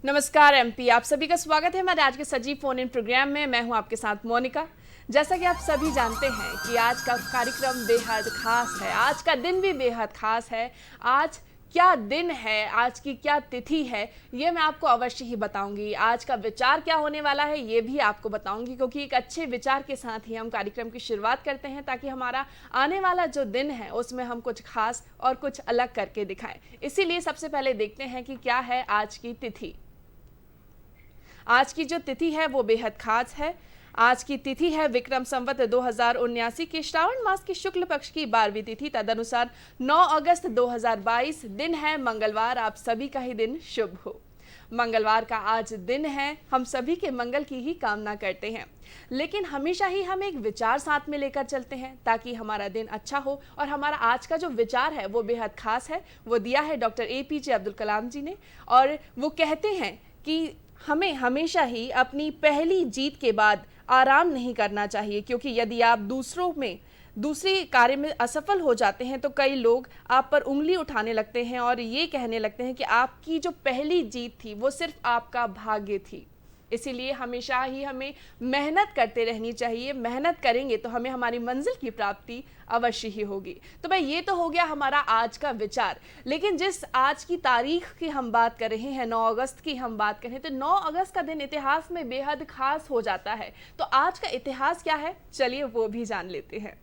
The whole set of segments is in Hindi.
नमस्कार एमपी, आप सभी का स्वागत है हमारे आज के सजीव फोन इन प्रोग्राम में। मैं हूं आपके साथ मोनिका। जैसा कि आप सभी जानते हैं कि आज का कार्यक्रम बेहद खास है, आज का दिन भी बेहद खास है। आज क्या दिन है, आज की क्या तिथि है, ये मैं आपको अवश्य ही बताऊंगी। आज का विचार क्या होने वाला है ये भी आपको बताऊंगी, क्योंकि एक अच्छे विचार के साथ ही हम कार्यक्रम की शुरुआत करते हैं, ताकि हमारा आने वाला जो दिन है उसमें हम कुछ खास और कुछ अलग करके दिखाएं। इसीलिए सबसे पहले देखते हैं कि क्या है आज की तिथि। आज की जो तिथि है वो बेहद खास है। आज की तिथि है विक्रम संवत 2079 के श्रावण मास की शुक्ल पक्ष की 12वीं तिथि, तदनुसार 9 अगस्त 2022। दिन है मंगलवार। आप सभी का ही दिन शुभ हो। मंगलवार का आज दिन है, हम सभी के मंगल की ही कामना करते हैं। लेकिन हमेशा ही हम एक विचार साथ में लेकर चलते हैं ताकि हमारा दिन अच्छा हो। और हमारा आज का जो विचार है वो बेहद खास है। वो दिया है डॉक्टर एपीजे अब्दुल कलाम जी ने, और वो कहते हैं कि हमें हमेशा ही अपनी पहली जीत के बाद आराम नहीं करना चाहिए, क्योंकि यदि आप दूसरे कार्य में असफल हो जाते हैं तो कई लोग आप पर उंगली उठाने लगते हैं और ये कहने लगते हैं कि आपकी जो पहली जीत थी वो सिर्फ आपका भाग्य थी। इसीलिए हमेशा ही हमें मेहनत करते रहनी चाहिए। मेहनत करेंगे तो हमें हमारी मंजिल की प्राप्ति अवश्य ही होगी। तो भाई, ये तो हो गया हमारा आज का विचार। लेकिन जिस आज की तारीख की हम बात कर रहे हैं, 9 अगस्त की हम बात करें, तो 9 अगस्त का दिन इतिहास में बेहद खास हो जाता है। तो आज का इतिहास क्या है, चलिए वो भी जान लेते हैं।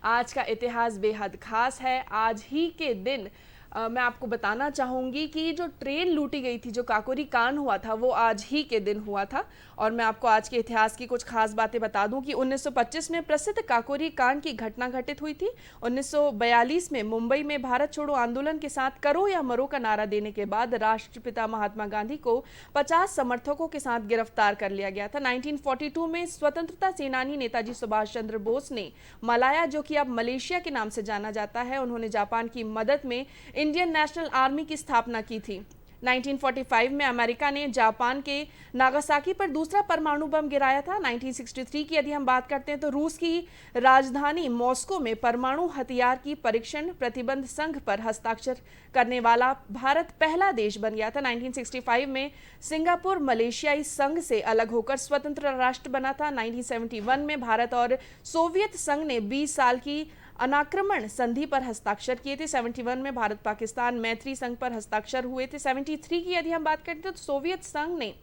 आज का इतिहास बेहद खास है। आज ही के दिन मैं आपको बताना चाहूँगी कि जो ट्रेन लूटी गई थी, जो काकोरी कांड हुआ था, वो आज ही के दिन हुआ था। और मैं आपको आज के इतिहास की कुछ खास बातें बता दूं कि 1925 में प्रसिद्ध काकोरी कांड की घटना घटित हुई थी। 1942 में मुंबई में भारत छोड़ो आंदोलन के साथ करो या मरो का नारा देने के बाद राष्ट्रपिता महात्मा गांधी को 50 समर्थकों के साथ गिरफ्तार कर लिया गया था। 1942 में स्वतंत्रता सेनानी नेताजी सुभाष चंद्र बोस ने मलाया, जो कि अब मलेशिया के नाम से जाना जाता है, उन्होंने जापान की मदद में इंडियन नेशनल आर्मी की स्थापना की थी। 1945 में अमेरिका ने जापान के नागासाकी पर दूसरा परमाणु बम गिराया था। 1963 की यदि हम बात करते हैं तो रूस की राजधानी मॉस्को में परमाणु हथियार की परीक्षण प्रतिबंध संघ पर हस्ताक्षर करने वाला भारत पहला देश बन गया था। 1965 में सिंगापुर मलेशियाई संघ से अलग होकर स्वतंत्र राष्ट्र बना था। 1971 में भारत और सोवियत संघ ने 20 साल की अनाक्रमण संधि पर हस्ताक्षर किए थे। 71 में भारत पाकिस्तान मैत्री संघ पर हस्ताक्षर हुए थे। 73 की यदि हम बात करते हैं तो सोवियत संघ ने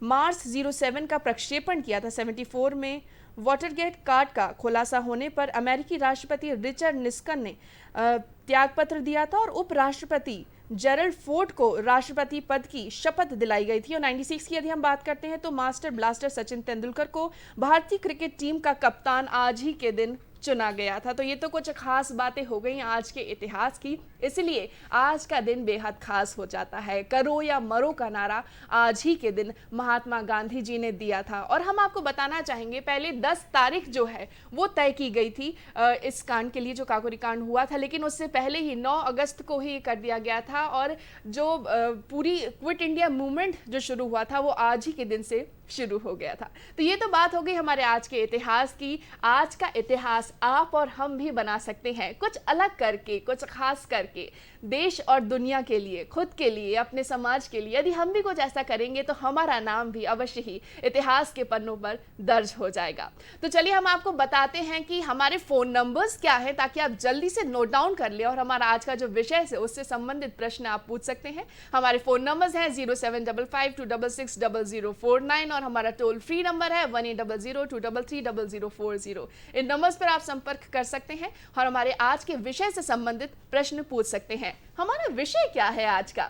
मार्स 07 का प्रक्षेपण किया था। 74 में वाटरगेट कांड का खुलासा होने पर अमेरिकी राष्ट्रपति रिचर्ड निक्सन ने त्यागपत्र दिया था और उपराष्ट्रपति जेरल्ड फोर्ड को राष्ट्रपति पद की शपथ दिलाई गई थी। और 96 की यदि हम बात करते हैं तो मास्टर ब्लास्टर सचिन तेंदुलकर को भारतीय क्रिकेट टीम का कप्तान आज ही के दिन चुना गया था। तो ये तो कुछ खास बातें हो गई आज के इतिहास की, इसलिए आज का दिन बेहद खास हो जाता है। करो या मरो का नारा आज ही के दिन महात्मा गांधी जी ने दिया था। और हम आपको बताना चाहेंगे, पहले 10 तारीख जो है वो तय की गई थी इस कांड के लिए, जो काकोरी कांड हुआ था, लेकिन उससे पहले ही 9 अगस्त को ही कर दिया गया था। और जो पूरी क्विट इंडिया मूवमेंट जो शुरू हुआ था वो आज ही के दिन से शुरू हो गया था। तो ये तो बात हो गई हमारे आज के इतिहास की। आज का इतिहास आप और हम भी बना सकते हैं, कुछ अलग करके, कुछ खास करके, देश और दुनिया के लिए, खुद के लिए, अपने समाज के लिए। यदि हम भी कुछ ऐसा करेंगे तो हमारा नाम भी अवश्य ही इतिहास के पन्नों पर दर्ज हो जाएगा। तो चलिए हम आपको बताते हैं कि हमारे फोन नंबर्स क्या है, ताकि आप जल्दी से नोट डाउन कर ले और हमारा आज का जो विषय है उससे संबंधित प्रश्न आप पूछ सकते हैं। हमारे फोन नंबर्स हैं 0755260049 और हमारा टोल फ्री नंबर है 1800233040। इन नंबर्स पर आप संपर्क कर सकते हैं और हमारे आज के विषय से संबंधित प्रश्न पूछ सकते हैं। हमारा विषय क्या है आज का?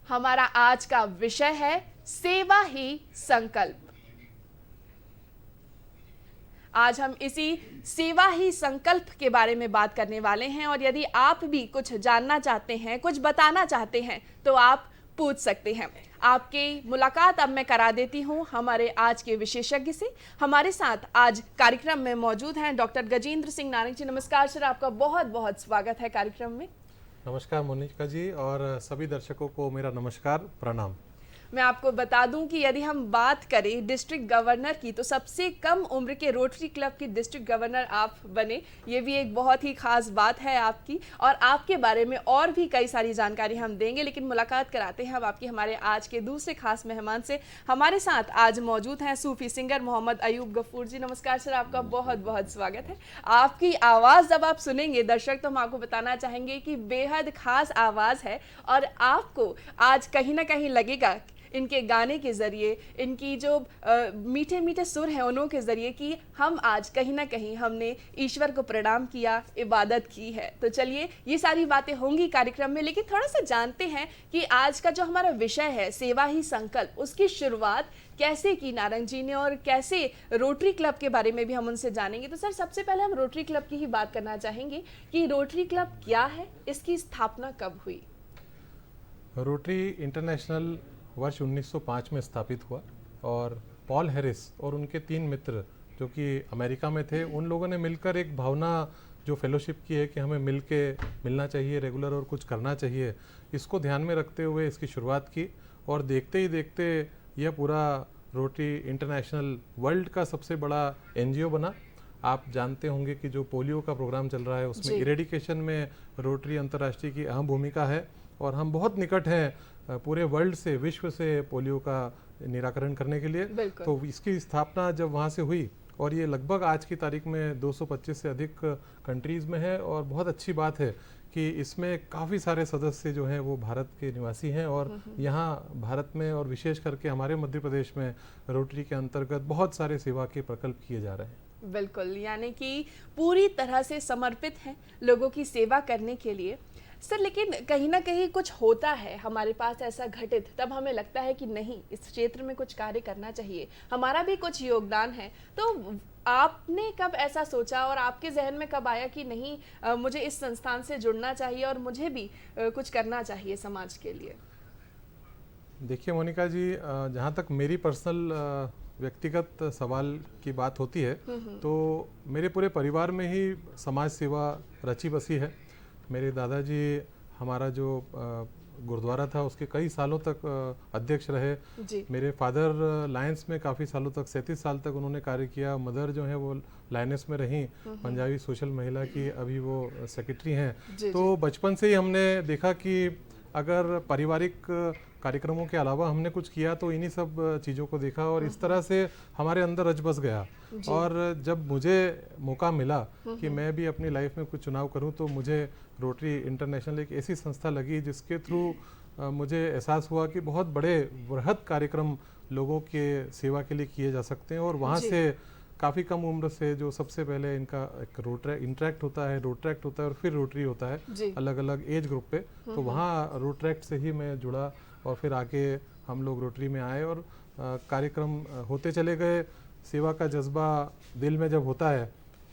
हमारा आज का विषय है सेवा ही संकल्प। आज हम इसी सेवा ही संकल्प के बारे में बात करने वाले हैं। और यदि आप भी कुछ जानना चाहते हैं, कुछ बताना चाहते हैं, तो आप पूछ सकते हैं। आपकी मुलाकात अब मैं करा देती हूं हमारे आज के विशेषज्ञ से। हमारे साथ आज कार्यक्रम में मौजूद हैं डॉक्टर गजेंद्र सिंह नारंग जी। नमस्कार सर, आपका बहुत बहुत स्वागत है कार्यक्रम में। नमस्कार मोनिका जी, और सभी दर्शकों को मेरा नमस्कार, प्रणाम। मैं आपको बता दूं कि यदि हम बात करें डिस्ट्रिक्ट गवर्नर की, तो सबसे कम उम्र के रोटरी क्लब की डिस्ट्रिक्ट गवर्नर आप बने। ये भी एक बहुत ही खास बात है आपकी, और आपके बारे में और भी कई सारी जानकारी हम देंगे। लेकिन मुलाकात कराते हैं हम आपकी हमारे आज के दूसरे खास मेहमान से। हमारे साथ आज मौजूद हैं सूफी सिंगर मोहम्मद अयूब गफूर जी। नमस्कार सर, आपका बहुत बहुत स्वागत है। आपकी आवाज़ जब आप सुनेंगे दर्शक, तो हम आपको बताना चाहेंगे कि बेहद खास आवाज़ है, और आपको आज कहीं ना कहीं लगेगा इनके गाने के ज़रिए, इनकी जो मीठे मीठे सुर हैं उन्हों के ज़रिए, कि हम आज कहीं ना कहीं हमने ईश्वर को प्रणाम किया, इबादत की है। तो चलिए, ये सारी बातें होंगी कार्यक्रम में, लेकिन थोड़ा सा जानते हैं कि आज का जो हमारा विषय है सेवा ही संकल्प, उसकी शुरुआत कैसे की नारंग जी ने, और कैसे रोटरी क्लब के बारे में भी हम उनसे जानेंगे। तो सर, सबसे पहले हम रोटरी क्लब की ही बात करना चाहेंगे कि रोटरी क्लब क्या है, इसकी स्थापना कब हुई? रोटरी इंटरनेशनल वर्ष 1905 में स्थापित हुआ, और पॉल हैरिस और उनके 3 मित्र जो कि अमेरिका में थे, उन लोगों ने मिलकर एक भावना जो फेलोशिप की है कि हमें मिलना चाहिए रेगुलर और कुछ करना चाहिए, इसको ध्यान में रखते हुए इसकी शुरुआत की। और देखते ही देखते यह पूरा रोटरी इंटरनेशनल वर्ल्ड का सबसे बड़ा एनजीओ बना। आप जानते होंगे कि जो पोलियो का प्रोग्राम चल रहा है उसमें इरेडिकेशन में रोटरी अंतर्राष्ट्रीय की अहम भूमिका है, और हम बहुत निकट हैं पूरे वर्ल्ड से, विश्व से पोलियो का निराकरण करने के लिए। तो इसकी स्थापना जब वहाँ से हुई, और ये लगभग आज की तारीख में 225 से अधिक कंट्रीज़ में है, और बहुत अच्छी बात है कि इसमें काफ़ी सारे सदस्य जो हैं वो भारत के निवासी हैं, और यहाँ भारत में और विशेष करके हमारे मध्य प्रदेश में रोटरी के अंतर्गत बहुत सारे सेवा के प्रकल्प किए जा रहे हैं। बिल्कुल, यानी कि पूरी तरह से समर्पित हैं लोगों की सेवा करने के लिए। सर, लेकिन कहीं ना कहीं कुछ होता है हमारे पास ऐसा घटित, तब हमें लगता है कि नहीं, इस क्षेत्र में कुछ कार्य करना चाहिए, हमारा भी कुछ योगदान है। तो आपने कब ऐसा सोचा, और आपके जहन में कब आया कि नहीं, मुझे इस संस्थान से जुड़ना चाहिए और मुझे भी कुछ करना चाहिए समाज के लिए? देखिए मोनिका जी, जहाँ तक मेरी पर्सनल व्यक्तिगत सवाल की बात होती है, तो मेरे पूरे परिवार में ही समाज सेवा रची बसी है। मेरे दादाजी हमारा जो गुरुद्वारा था उसके कई सालों तक अध्यक्ष रहे। मेरे फादर लायंस में काफ़ी सालों तक, 37 साल तक उन्होंने कार्य किया। मदर जो है वो लायंस में रहीं, पंजाबी सोशल महिला की अभी वो सेक्रेटरी हैं। तो बचपन से ही हमने देखा कि अगर पारिवारिक कार्यक्रमों के अलावा हमने कुछ किया तो इन्हीं सब चीज़ों को देखा, और इस तरह से हमारे अंदर रच बस गया। और जब मुझे मौका मिला कि मैं भी अपनी लाइफ में कुछ चुनाव करूं, तो मुझे रोटरी इंटरनेशनल एक ऐसी संस्था लगी जिसके थ्रू मुझे एहसास हुआ कि बहुत बड़े बृहद कार्यक्रम लोगों के सेवा के लिए किए जा सकते हैं। और वहाँ से काफ़ी कम उम्र से, जो सबसे पहले इनका एक इंटरेक्ट होता है, रोट्रैक्ट होता है, और फिर रोटरी होता है अलग अलग एज ग्रुप पे। तो वहाँ रोट्रैक्ट से ही मैं जुड़ा, और फिर आके हम लोग रोटरी में आए, और कार्यक्रम होते चले गए। सेवा का जज्बा दिल में जब होता है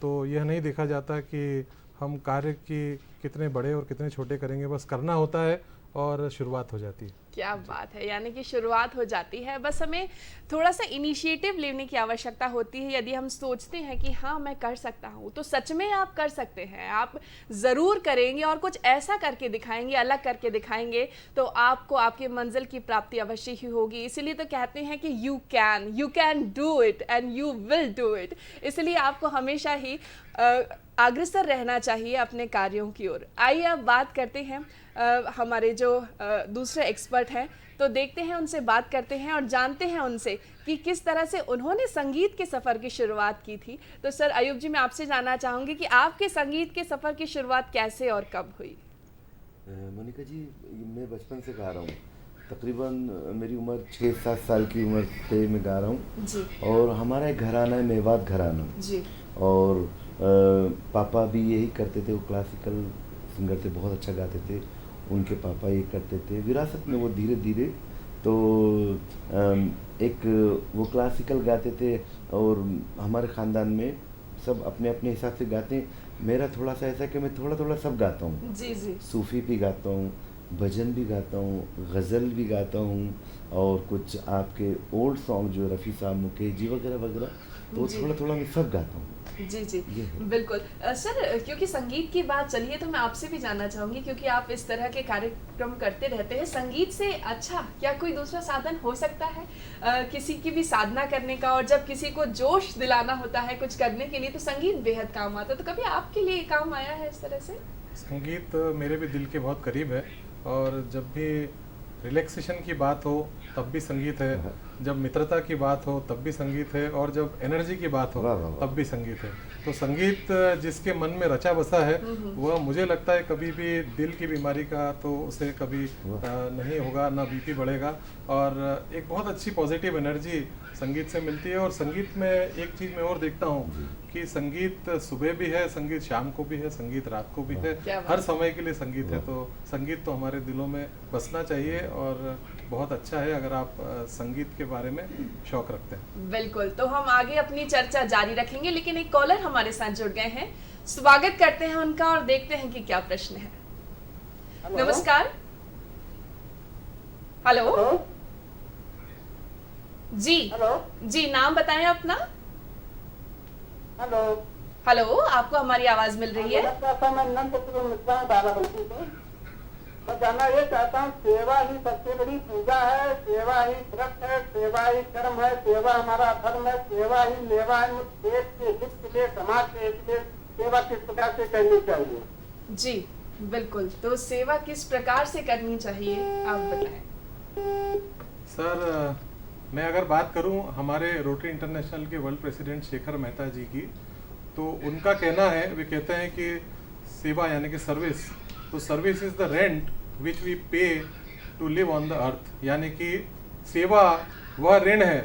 तो यह नहीं देखा जाता कि हम कार्य की कितने बड़े और कितने छोटे करेंगे, बस करना होता है और शुरुआत हो जाती है। क्या बात है, यानी कि शुरुआत हो जाती है, बस हमें थोड़ा सा इनिशिएटिव लेने की आवश्यकता होती है। यदि हम सोचते हैं कि हाँ मैं कर सकता हूँ, तो सच में आप कर सकते हैं, आप ज़रूर करेंगे और कुछ ऐसा करके दिखाएंगे, अलग करके दिखाएंगे, तो आपको आपके मंजिल की प्राप्ति अवश्य ही होगी। इसीलिए तो कहते हैं कि you can do it and you will do it. इसलिए आपको हमेशा ही अग्रसर रहना चाहिए अपने कार्यों की ओर। आइए अब बात करते हैं हमारे जो दूसरे एक्सपर्ट हैं, तो देखते हैं, उनसे बात करते हैं और जानते हैं उनसे कि किस तरह से उन्होंने संगीत के सफ़र की शुरुआत की थी। तो सर अयूब जी, मैं आपसे जानना चाहूँगी कि आपके संगीत के सफ़र की शुरुआत कैसे और कब हुई? मोनिका जी, मैं बचपन से गा रहा हूँ। तकरीबन मेरी उम्र 6-7 साल की उम्र से मैं गा रहा हूँ जी। और हमारा एक घराना है, मेवात घराना जी। और पापा भी यही करते थे, वो क्लासिकल सिंगर थे, बहुत अच्छा गाते थे। उनके पापा ये करते थे, विरासत में वो धीरे धीरे तो एक वो क्लासिकल गाते थे, और हमारे ख़ानदान में सब अपने अपने हिसाब से गाते हैं। मेरा थोड़ा सा ऐसा कि मैं थोड़ा थोड़ा सब गाता हूँ जी जी। सूफ़ी भी गाता हूँ, भजन भी गाता हूँ, गज़ल भी गाता हूँ, और कुछ आपके ओल्ड सॉन्ग जो रफ़ी साहब, मुकेश जी वगैरह वगैरह, तो थोड़ा थोड़ा मैं सब गाता हूँ। जी जी ये है। बिल्कुल। सर, क्योंकि संगीत की बात चली है तो मैं आपसे भी जानना चाहूंगी, क्योंकि आप इस तरह के कार्यक्रम करते रहते हैं, संगीत से अच्छा क्या कोई दूसरा साधन हो सकता है किसी की भी साधना करने का? और जब किसी को जोश दिलाना होता है कुछ करने के लिए तो संगीत बेहद काम आता है, तो कभी आपके लिए काम आया है इस तरह से? संगीत मेरे भी दिल के बहुत करीब है, और जब भी रिलैक्सेशन की बात हो तब भी संगीत है, जब मित्रता की बात हो तब भी संगीत है, और जब एनर्जी की बात हो वाह, वाह, वाह। तब भी संगीत है। तो संगीत जिसके मन में रचा बसा है वह, मुझे लगता है, कभी भी दिल की बीमारी का तो उसे कभी नहीं होगा, ना बीपी बढ़ेगा, और एक बहुत अच्छी पॉजिटिव एनर्जी संगीत से मिलती है। और संगीत में एक चीज़ मैं और देखता हूँ कि संगीत सुबह भी है, संगीत शाम को भी है, संगीत रात को भी है, क्या बात हर समय के लिए संगीत है। तो संगीत तो हमारे दिलों में बसना चाहिए, और बहुत अच्छा है अगर आप संगीत के बारे में शौक रखते हैं। बिल्कुल, तो हम आगे अपनी चर्चा जारी रखेंगे, लेकिन एक कॉलर हमारे साथ जुड़ गए हैं। स्वागत करते हैं उनका और देखते हैं कि क्या प्रश्न है। नमस्कार। हेलो जी। हेलो जी, नाम बताएं अपना। हेलो हेलो, आपको हमारी आवाज मिल रही है? मैं नंदपुर मिश्रा बाराबंकी से। मैं जानना ये चाहता हूँ, सेवा ही सबसे बड़ी पूजा है, सेवा ही व्रत है, सेवा ही कर्म है, सेवा हमारा धर्म है, सेवा ही लेवा है। देश के हित के लिए, समाज के हित के लिए सेवा किस प्रकार से करनी चाहिए? जी बिल्कुल, तो सेवा किस प्रकार से करनी चाहिए आप बताएं। सर, मैं अगर बात करूं हमारे रोटरी इंटरनेशनल के वर्ल्ड प्रेसिडेंट शेखर मेहता जी की, तो उनका कहना है, वे कहते हैं कि सेवा यानी कि सर्विस, तो service is the rent which we pay to live on the earth, यानी कि सेवा वह ऋण है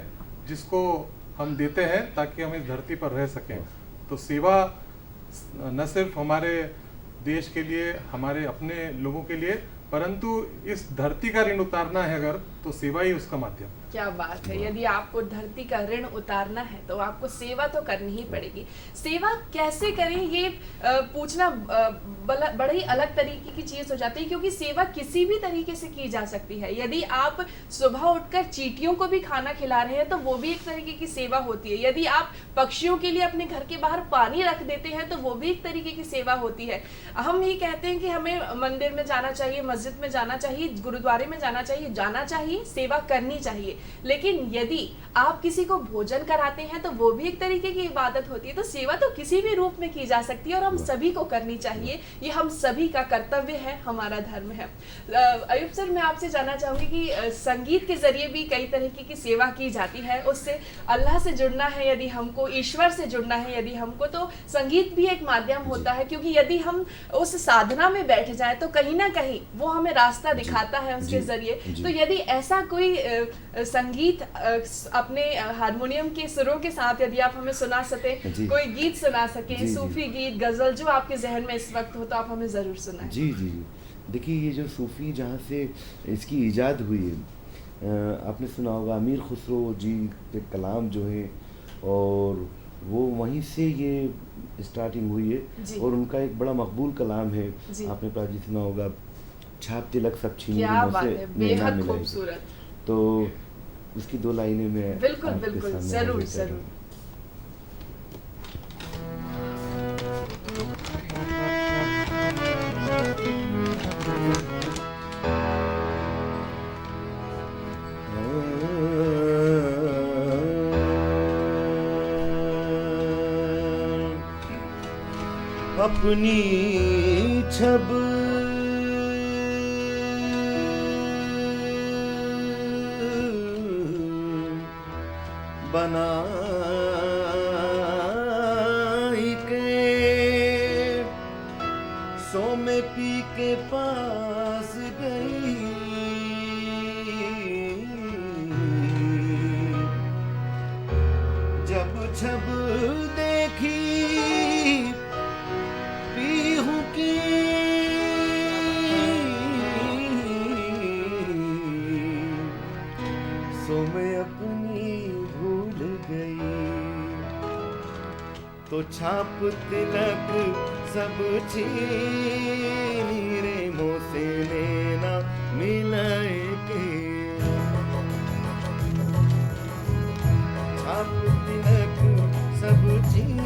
जिसको हम देते हैं ताकि हम इस धरती पर रह सकें। तो सेवा न सिर्फ हमारे देश के लिए, हमारे अपने लोगों के लिए, परंतु इस धरती का ऋण उतारना है अगर, तो सेवा ही उसका माध्यम। क्या बात है, यदि आपको धरती का ऋण उतारना है तो आपको सेवा तो करनी ही पड़ेगी। सेवा कैसे करें ये पूछना बड़ा ही अलग तरीके की चीज हो जाती है, क्योंकि सेवा किसी भी तरीके से की जा सकती है। यदि आप सुबह उठकर चींटियों को भी खाना खिला रहे हैं तो वो भी एक तरीके की सेवा होती है। यदि आप पक्षियों के लिए अपने घर के बाहर पानी रख देते हैं तो वो भी एक तरीके की सेवा होती है। हम ये कहते हैं कि हमें मंदिर में जाना चाहिए, मस्जिद में जाना चाहिए, गुरुद्वारे में जाना चाहिए, सेवा करनी चाहिए, लेकिन यदि आप किसी को भोजन कराते हैं तो वो भी एक तरीके की इबादत होती है। तो सेवा तो किसी भी रूप में की जा सकती है और हम सभी को करनी चाहिए, ये हम सभी का कर्तव्य है, हमारा धर्म है। अयूब सर, मैं आपसे जानना चाहूंगी कि संगीत के जरिए भी कई तरीके की सेवा की जाती है। उससे अल्लाह से जुड़ना है यदि हमको, ईश्वर से जुड़ना है यदि हमको, तो संगीत भी एक माध्यम होता है, क्योंकि यदि हम उस साधना में बैठ जाए तो कहीं ना कहीं वो हमें रास्ता दिखाता है उसके जरिए। तो यदि ऐसा कोई संगीत अपने हारमोनियम के सुरों के साथ यदि आप हमें सुना सके, कोई गीत सुना सके, सूफी गीत, गजल, जो आपके जहन में इस वक्त हो, तो आप हमें जरूर सुनाएं। जी जी जी, देखिए ये जो सूफी जहाँ से इसकी इजाद हुई है, आपने सुना होगा अमीर खुसरो जी के कलाम जो है, और वो वहीं से ये स्टार्टिंग हुई है, और उनका एक बड़ा मकबूल कलाम है, आपने प्राची सुना होगा, छाप तिलक सब छीन से बेहद खूबसूरत। तो उसकी दो लाइनें में बिल्कुल बिल्कुल, जरूर जरूर। अपनी छब बना के सो में पी के पास गई, जब छब देखी पीहू की, सो मैं अपनी भूल गई, तो छाप तिलक सब छीन रे मोसे लेना मिलाए के, छाप तिलक सब छीन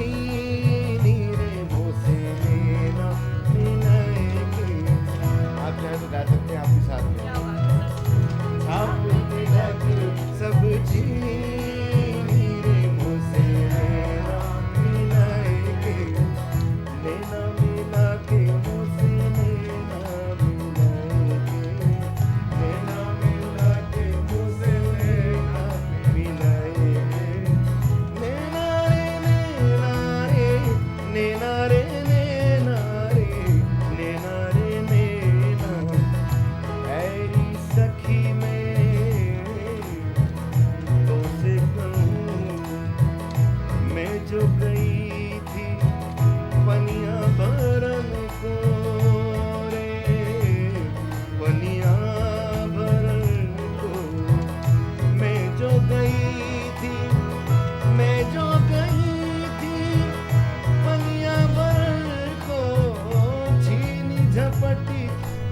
में गा सकते हैं आप भी साथ में। क्या बात है सर। आप तिलक सब चीनी रे मुझसे लेना मिलाएंगे, लेना मिला के मुझसे लेना मिलाएंगे, लेना मिला के मुझसे लेना मिलाएंगे, लेना रे लेना रे लेना रे लेना रे लेना रे लेना। ऐरी सखी में तो से कहूँ, मैं जो गई थी पनिया भरन को रे, पनिया भरन को, मैं जो गई थी, मैं जो गई थी पनिया भरन को, छीनी झपटी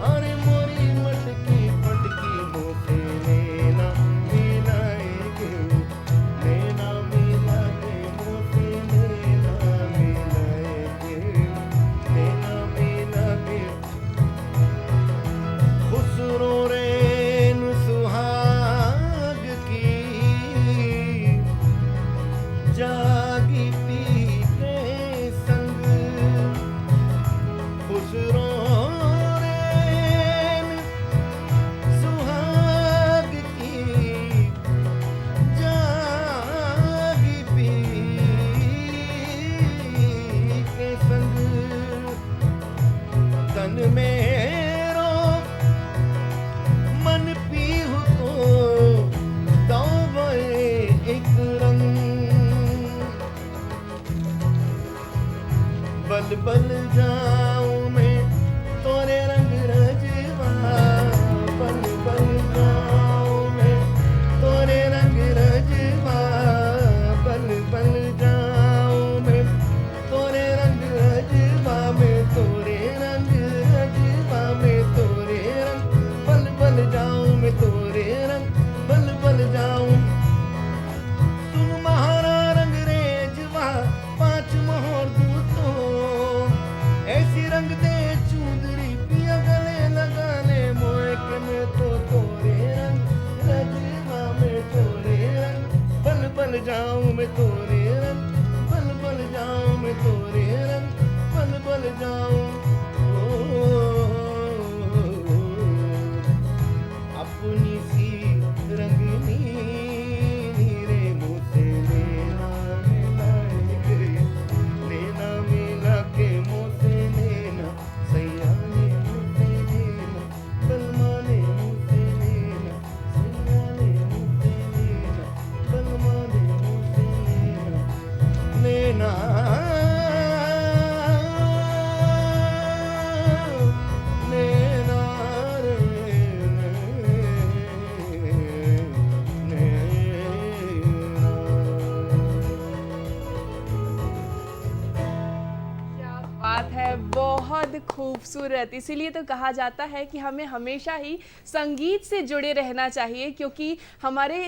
अरे मोरी मटकी पटकी मोते लेना मिलाएंगे, लेना मिला के मोते लेना मिलाएंगे, लेना मिला के। खुसरो रेन सुहाग की जागी पी के संग, खुसरो रेन सुहाग की जागी पी के संग, तन मेरो मन पीहू तो दौबे एक रंग, बल बल जाऊं मैं तोरे रंग रजवा, बल बल जाऊं मैं तोरे रंग रजवा, बल बल जाऊं मैं तोरे रंग रजवा, मैं तोरे रंग रजवा, मैं तोरे रंग, बल बल जाऊं मैं तोरे रंग, बल बल जाऊं। सुन महारा रंग रेजवा पाँच मोहर दूँ तो, ऐसी रंग दे चूंदरी पिया गले लगा ले मोए के, मैं तो तोरे रंग रजवा, मैं तोरे रंग, बल बल जाऊं मैं तोरे रंग, बल बल जाऊं मैं तोरे रंग, बल बल जाऊं। अपनी सी रंगनी रे मुझसे लेना मिलाएंगे, लेना मिला के मुझसे लेना, सैया ने मुझसे लेना, बलमा ने मुझसे लेना, सैया ने मुझसे लेना, बलमा ने मुझसे लेना, लेना लेना रे क्या बात है, बहुत खूबसूरत। इसीलिए तो कहा जाता है कि हमें हमेशा ही संगीत से जुड़े रहना चाहिए, क्योंकि हमारे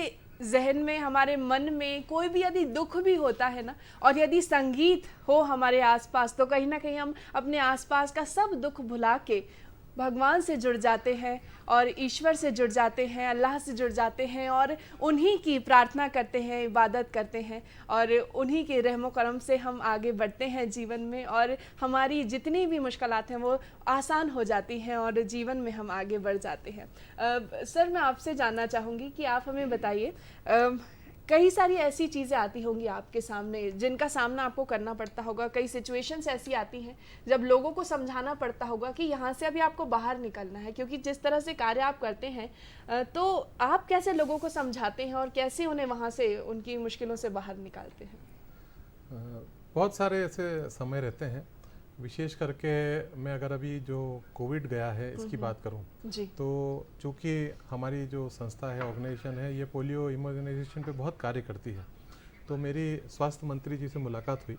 जहन में, हमारे मन में कोई भी यदि दुख भी होता है ना, और यदि संगीत हो हमारे आसपास, तो कहीं ना कहीं हम अपने आसपास का सब दुख भुला के भगवान से जुड़ जाते हैं और ईश्वर से जुड़ जाते हैं, अल्लाह से जुड़ जाते हैं और उन्हीं की प्रार्थना करते हैं, इबादत करते हैं और उन्हीं के रहमो करम से हम आगे बढ़ते हैं जीवन में, और हमारी जितनी भी मुश्किलात हैं वो आसान हो जाती हैं और जीवन में हम आगे बढ़ जाते हैं। सर, मैं आपसे जानना चाहूँगी कि आप हमें बताइए, कई सारी ऐसी चीज़ें आती होंगी आपके सामने जिनका सामना आपको करना पड़ता होगा, कई सिचुएशंस ऐसी आती हैं जब लोगों को समझाना पड़ता होगा कि यहाँ से अभी आपको बाहर निकलना है, क्योंकि जिस तरह से कार्य आप करते हैं, तो आप कैसे लोगों को समझाते हैं और कैसे उन्हें वहाँ से उनकी मुश्किलों से बाहर निकालते हैं? बहुत सारे ऐसे समय रहते हैं, विशेष करके मैं अगर अभी जो कोविड गया है इसकी बात करूं, तो चूँकि हमारी जो संस्था है, ऑर्गेनाइजेशन है, ये पोलियो इम्यूनाइजेशन पे बहुत कार्य करती है, तो मेरी स्वास्थ्य मंत्री जी से मुलाकात हुई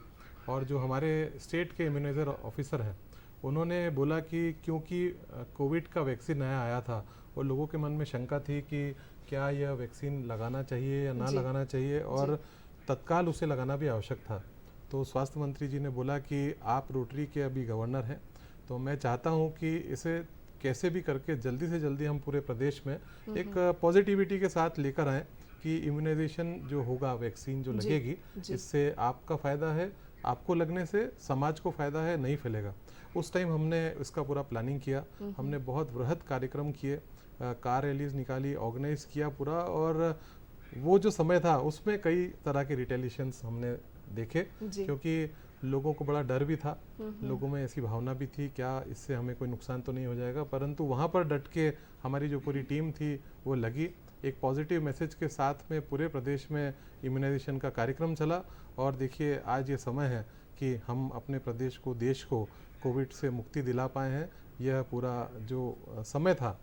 और जो हमारे स्टेट के इम्यूनाइजर ऑफिसर हैं उन्होंने बोला कि क्योंकि कोविड का वैक्सीन नया आया था और लोगों के मन में शंका थी कि क्या यह वैक्सीन लगाना चाहिए या ना लगाना चाहिए, और तत्काल उसे लगाना भी आवश्यक था। तो स्वास्थ्य मंत्री जी ने बोला कि आप रोटरी के अभी गवर्नर हैं, तो मैं चाहता हूं कि इसे कैसे भी करके जल्दी से जल्दी हम पूरे प्रदेश में एक पॉजिटिविटी के साथ लेकर आएँ कि इम्यूनाइजेशन जो होगा, वैक्सीन जो लगेगी, इससे आपका फ़ायदा है, आपको लगने से समाज को फ़ायदा है, नहीं फैलेगा। उस टाइम हमने इसका पूरा प्लानिंग किया, हमने बहुत बृहद कार्यक्रम किए, कार रैलीज निकाली, ऑर्गेनाइज किया पूरा, और वो जो समय था उसमें कई तरह के रिटेलिएशंस हमने देखे, क्योंकि लोगों को बड़ा डर भी था, लोगों में ऐसी भावना भी थी क्या इससे हमें कोई नुकसान तो नहीं हो जाएगा, परंतु वहाँ पर डट के हमारी जो पूरी टीम थी वो लगी। एक पॉजिटिव मैसेज के साथ में पूरे प्रदेश में इम्यूनाइजेशन का कार्यक्रम चला, और देखिए आज ये समय है कि हम अपने प्रदेश को, देश को कोविड से मुक्ति दिला पाए हैं। यह पूरा जो समय था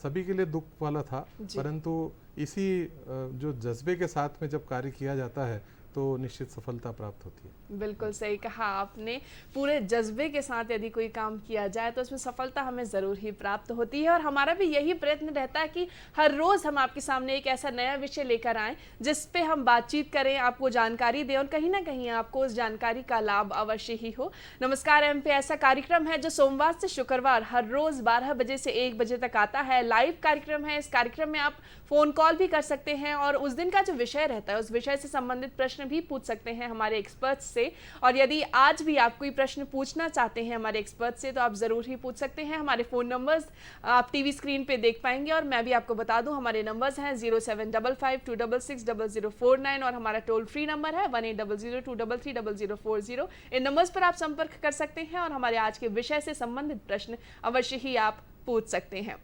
सभी के लिए दुख वाला था, परंतु इसी जो जज्बे के साथ में जब कार्य किया जाता है तो निश्चित सफलता प्राप्त होती है। बिल्कुल सही कहा आपने, पूरे जज्बे के साथ यदि कोई काम किया जाए तो उसमें सफलता हमें ज़रूर ही प्राप्त होती है। और हमारा भी यही प्रयत्न रहता है कि हर रोज़ हम आपके सामने एक ऐसा नया विषय लेकर आएँ जिस पे हम बातचीत करें, आपको जानकारी दें, और कहीं ना कहीं आपको उस जानकारी का लाभ अवश्य ही हो। नमस्कार एम पे ऐसा कार्यक्रम है जो सोमवार से शुक्रवार हर रोज़ 12 बजे से 1 बजे तक आता है। लाइव कार्यक्रम है, इस कार्यक्रम में आप फ़ोन कॉल भी कर सकते हैं और उस दिन का जो विषय रहता है उस विषय से संबंधित प्रश्न भी पूछ सकते हैं हमारे एक्सपर्ट्स से। और यदि आज भी आप कोई प्रश्न पूछना चाहते हैं हमारे एक्सपर्ट से तो आप ज़रूर ही पूछ सकते हैं। हमारे फ़ोन नंबर्स आप टीवी स्क्रीन पे देख पाएंगे, और मैं भी आपको बता दूं हमारे नंबर्स हैं 0755266049 और हमारा टोल फ्री नंबर है 1800233040। इन नंबर्स पर आप संपर्क कर सकते हैं और हमारे आज के विषय से संबंधित प्रश्न अवश्य ही आप पूछ सकते हैं।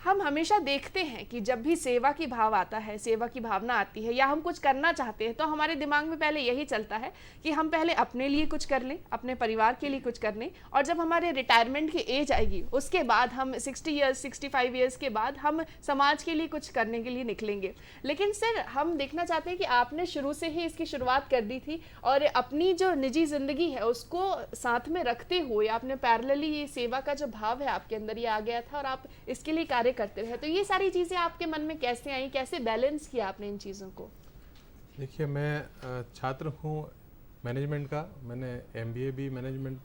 हम हमेशा देखते हैं कि जब भी सेवा की भाव आता है, सेवा की भावना आती है, या हम कुछ करना चाहते हैं तो हमारे दिमाग में पहले यही चलता है कि हम पहले अपने लिए कुछ कर लें, अपने परिवार के लिए कुछ कर लें, और जब हमारे रिटायरमेंट की एज आएगी उसके बाद हम 60 ईयर्स 65 ईयर्स के बाद हम समाज के लिए कुछ करने के लिए निकलेंगे। लेकिन सर हम देखना चाहते हैं कि आपने शुरू से ही इसकी शुरुआत कर दी थी और अपनी जो निजी ज़िंदगी है उसको साथ में रखते हुए आपने पैरेलली ये सेवा का जो भाव है आपके अंदर ये आ गया था और आप इसके लिए कार्य करते रहे। तो ये सारी चीजें आपके मन में कैसे आई, कैसे बैलेंस किया आपने इन चीजों को? देखिए, मैं छात्र हूँ मैनेजमेंट का, मैंने MBA भी मैनेजमेंट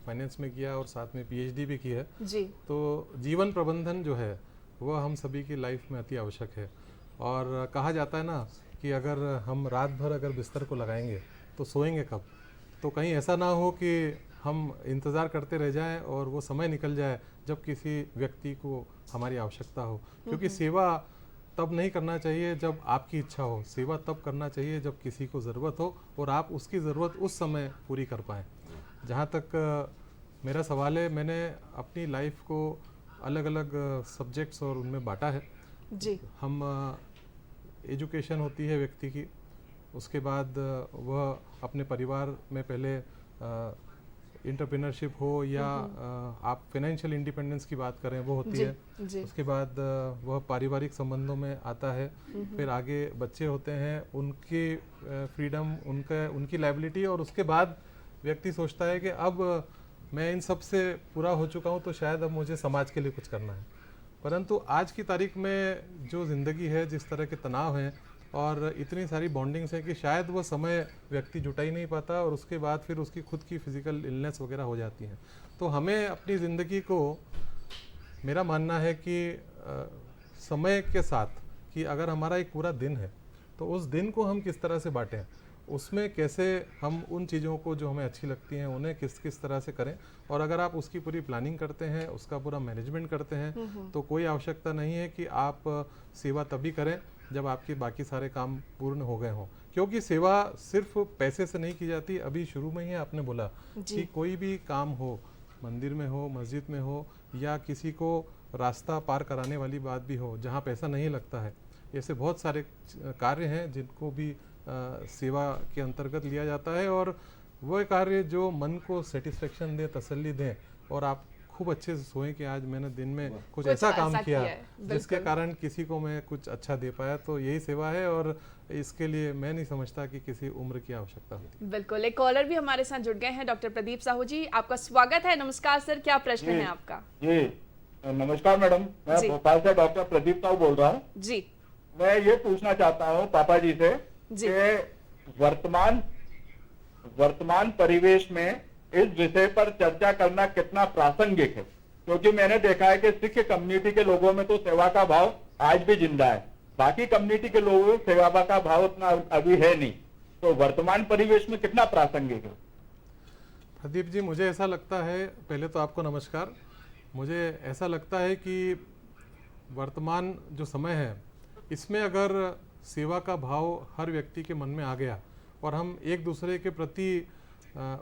फाइनेंस में किया और साथ में PhD भी की है जी। तो जीवन प्रबंधन जो है वह हम सभी की लाइफ में अति आवश्यक है। और कहा जाता है ना कि अगर हम रात भर अगर बिस्तर को लगाएंगे तो सोएंगे कब? तो कहीं ऐसा ना हो कि हम इंतज़ार करते रह जाएं और वो समय निकल जाए जब किसी व्यक्ति को हमारी आवश्यकता हो, क्योंकि सेवा तब नहीं करना चाहिए जब आपकी इच्छा हो, सेवा तब करना चाहिए जब किसी को ज़रूरत हो और आप उसकी ज़रूरत उस समय पूरी कर पाएँ। जहाँ तक मेरा सवाल है, मैंने अपनी लाइफ को अलग अलग सब्जेक्ट्स और उनमें बांटा है जी। हम एजुकेशन होती है व्यक्ति की, उसके बाद वह अपने परिवार में पहले एंटरप्रेन्योरशिप हो या आप फाइनेंशियल इंडिपेंडेंस की बात करें वो होती है, उसके बाद वह पारिवारिक संबंधों में आता है, फिर आगे बच्चे होते हैं, उनकी फ्रीडम, उनकी लायबिलिटी, और उसके बाद व्यक्ति सोचता है कि अब मैं इन सब से पूरा हो चुका हूँ तो शायद अब मुझे समाज के लिए कुछ करना है। परंतु आज की तारीख में जो ज़िंदगी है, जिस तरह के तनाव हैं और इतनी सारी बॉन्डिंग्स हैं कि शायद वो समय व्यक्ति जुटा ही नहीं पाता और उसके बाद फिर उसकी खुद की फिजिकल इलनेस वगैरह हो जाती हैं। तो हमें अपनी ज़िंदगी को, मेरा मानना है कि समय के साथ, कि अगर हमारा एक पूरा दिन है तो उस दिन को हम किस तरह से बांटें, उसमें कैसे हम उन चीज़ों को जो हमें अच्छी लगती हैं उन्हें किस किस तरह से करें, और अगर आप उसकी पूरी प्लानिंग करते हैं, उसका पूरा मैनेजमेंट करते हैं तो कोई आवश्यकता नहीं है कि आप सेवा तभी करें जब आपके बाकी सारे काम पूर्ण हो गए हों, क्योंकि सेवा सिर्फ पैसे से नहीं की जाती। अभी शुरू में ही आपने बोला कि कोई भी काम हो, मंदिर में हो, मस्जिद में हो, या किसी को रास्ता पार कराने वाली बात भी हो जहाँ पैसा नहीं लगता है, ऐसे बहुत सारे कार्य हैं जिनको भी सेवा के अंतर्गत लिया जाता है, और वह कार्य जो मन को सेटिस्फेक्शन दे, तसल्ली दें, और आप खूब अच्छे से सोएं कि आज मैंने दिन में कुछ ऐसा काम किया जिसके कारण किसी को मैं कुछ अच्छा दे पाया, तो यही सेवा है। और इसके लिए मैं नहीं समझता कि किसी उम्र की आवश्यकता होती। बिल्कुल। एक कॉलर भी हमारे साथ जुड़ गए हैं, डॉक्टर प्रदीप साहू जी, आपका स्वागत है। नमस्कार सर, क्या प्रश्न है आपका? जी नमस्कार मैडम, मैं भोपाल से डॉक्टर प्रदीप साहू बोल रहा हूँ जी। मैं ये पूछना चाहता हूँ पापा जी से कि वर्तमान परिवेश में इस विषय पर चर्चा करना कितना प्रासंगिक है। क्योंकि मैंने देखा है कि सिख कम्युनिटी के लोगों में तो सेवा का भाव आज भी जिंदा है, बाकी कम्युनिटी के लोगों में सेवा का भाव उतना अभी है नहीं। तो वर्तमान परिवेश में कितना प्रासंगिक है? प्रदीप जी, मुझे ऐसा लगता है, पहले तो आपको नमस्कार। मुझे ऐसा लगता है कि वर्तमान जो समय है इसमें अगर सेवा का भाव हर व्यक्ति के मन में आ गया और हम एक दूसरे के प्रति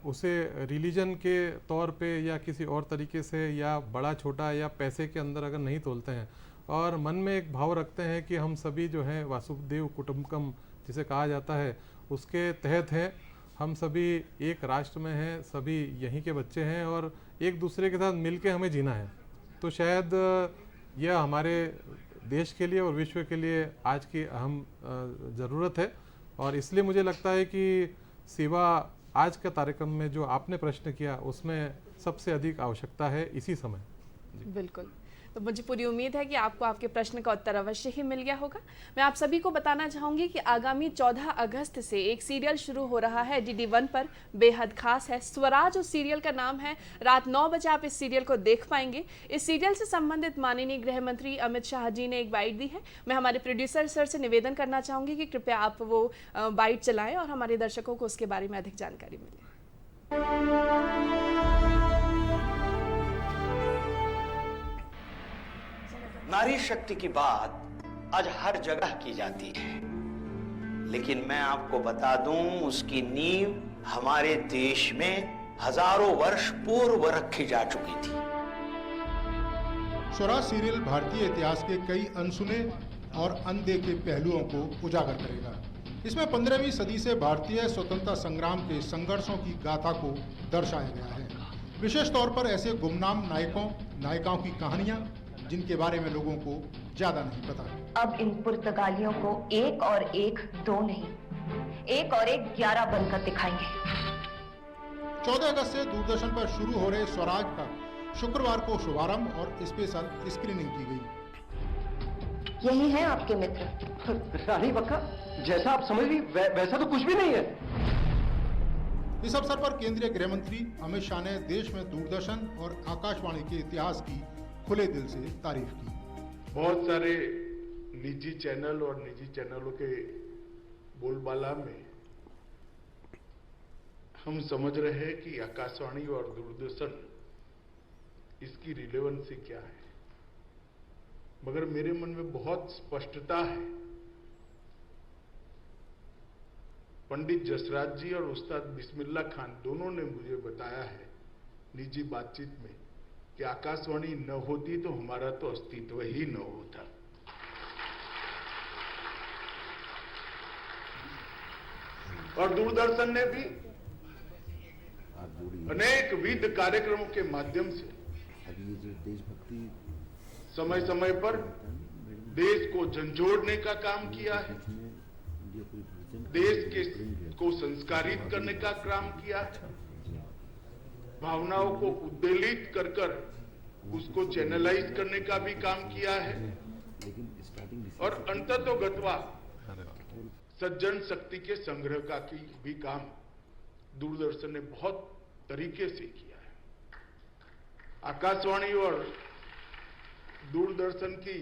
उसे रिलीजन के तौर पे या किसी और तरीके से या बड़ा छोटा या पैसे के अंदर अगर नहीं तोलते हैं और मन में एक भाव रखते हैं कि हम सभी जो हैं वासुदेव कुटुंबकम जिसे कहा जाता है उसके तहत हैं, हम सभी एक राष्ट्र में हैं, सभी यहीं के बच्चे हैं और एक दूसरे के साथ मिलके हमें जीना है, तो शायद यह हमारे देश के लिए और विश्व के लिए आज की अहम ज़रूरत है। और इसलिए मुझे लगता है कि सेवा आज का कार्यक्रम में जो आपने प्रश्न किया उसमें सबसे अधिक आवश्यकता है इसी समय। बिल्कुल, तो मुझे पूरी उम्मीद है कि आपको आपके प्रश्न का उत्तर अवश्य ही मिल गया होगा। मैं आप सभी को बताना चाहूँगी कि आगामी 14 अगस्त से एक सीरियल शुरू हो रहा है DD1 पर, बेहद खास है, स्वराज उस सीरियल का नाम है। रात 9 बजे आप इस सीरियल को देख पाएंगे। इस सीरियल से संबंधित माननीय गृह मंत्री अमित शाह जी ने एक बाइट दी है। मैं हमारे प्रोड्यूसर सर से निवेदन करना चाहूँगी कि कृपया आप वो बाइट चलाएँ और हमारे दर्शकों को उसके बारे में अधिक जानकारी मिले। नारी शक्ति की बात आज हर जगह की जाती है, लेकिन मैं आपको बता दूं उसकी नींव हमारे देश में हजारों वर्ष पूर्व रखी जा चुकी थी। स्वराज सीरियल भारतीय इतिहास के कई अनसुने और अनदेखे पहलुओं को उजागर करेगा। इसमें 15वीं सदी से भारतीय स्वतंत्रता संग्राम के संघर्षों की गाथा को दर्शाया गया है। विशेष तौर पर ऐसे गुमनाम नायकों नायिकाओं की कहानियां जिनके बारे में लोगों को ज्यादा नहीं पता। अब इन पुर्तगालियों को एक और एक दो नहीं, एक और एक 11 बनकर दिखाएंगे। 14 अगस्त से दूरदर्शन पर शुरू हो रहे स्वराज का शुक्रवार को शुभारंभ और स्पेशल स्क्रीनिंग की गई। यही है आपके मित्र। रानी बक्का, जैसा आप समझ रही वैसा तो कुछ भी नहीं है। इस अवसर पर केंद्रीय गृह मंत्री अमित शाह ने देश में दूरदर्शन और आकाशवाणी के इतिहास की खुले दिल से तारीफ की। बहुत सारे निजी चैनल और निजी चैनलों के बोलबाला में हम समझ रहे हैं कि आकाशवाणी और दूरदर्शन इसकी रिलेवेंसी क्या है, मगर मेरे मन में बहुत स्पष्टता है। पंडित जसराज जी और उस्ताद बिस्मिल्लाह खान दोनों ने मुझे बताया है निजी बातचीत में कि आकाशवाणी न होती तो हमारा तो अस्तित्व ही न होता। और दूरदर्शन ने भी अनेक विध कार्यक्रमों के माध्यम से समय समय पर देश को झंझोड़ने का काम किया है, देश के को संस्कारित करने का काम किया है, भावनाओं को उद्वेलित कर कर उसको चैनलाइज करने का भी काम किया है और अंततोगत्वा सज्जन शक्ति के संग्रह का भी काम दूरदर्शन ने बहुत तरीके से किया है। आकाशवाणी और दूरदर्शन की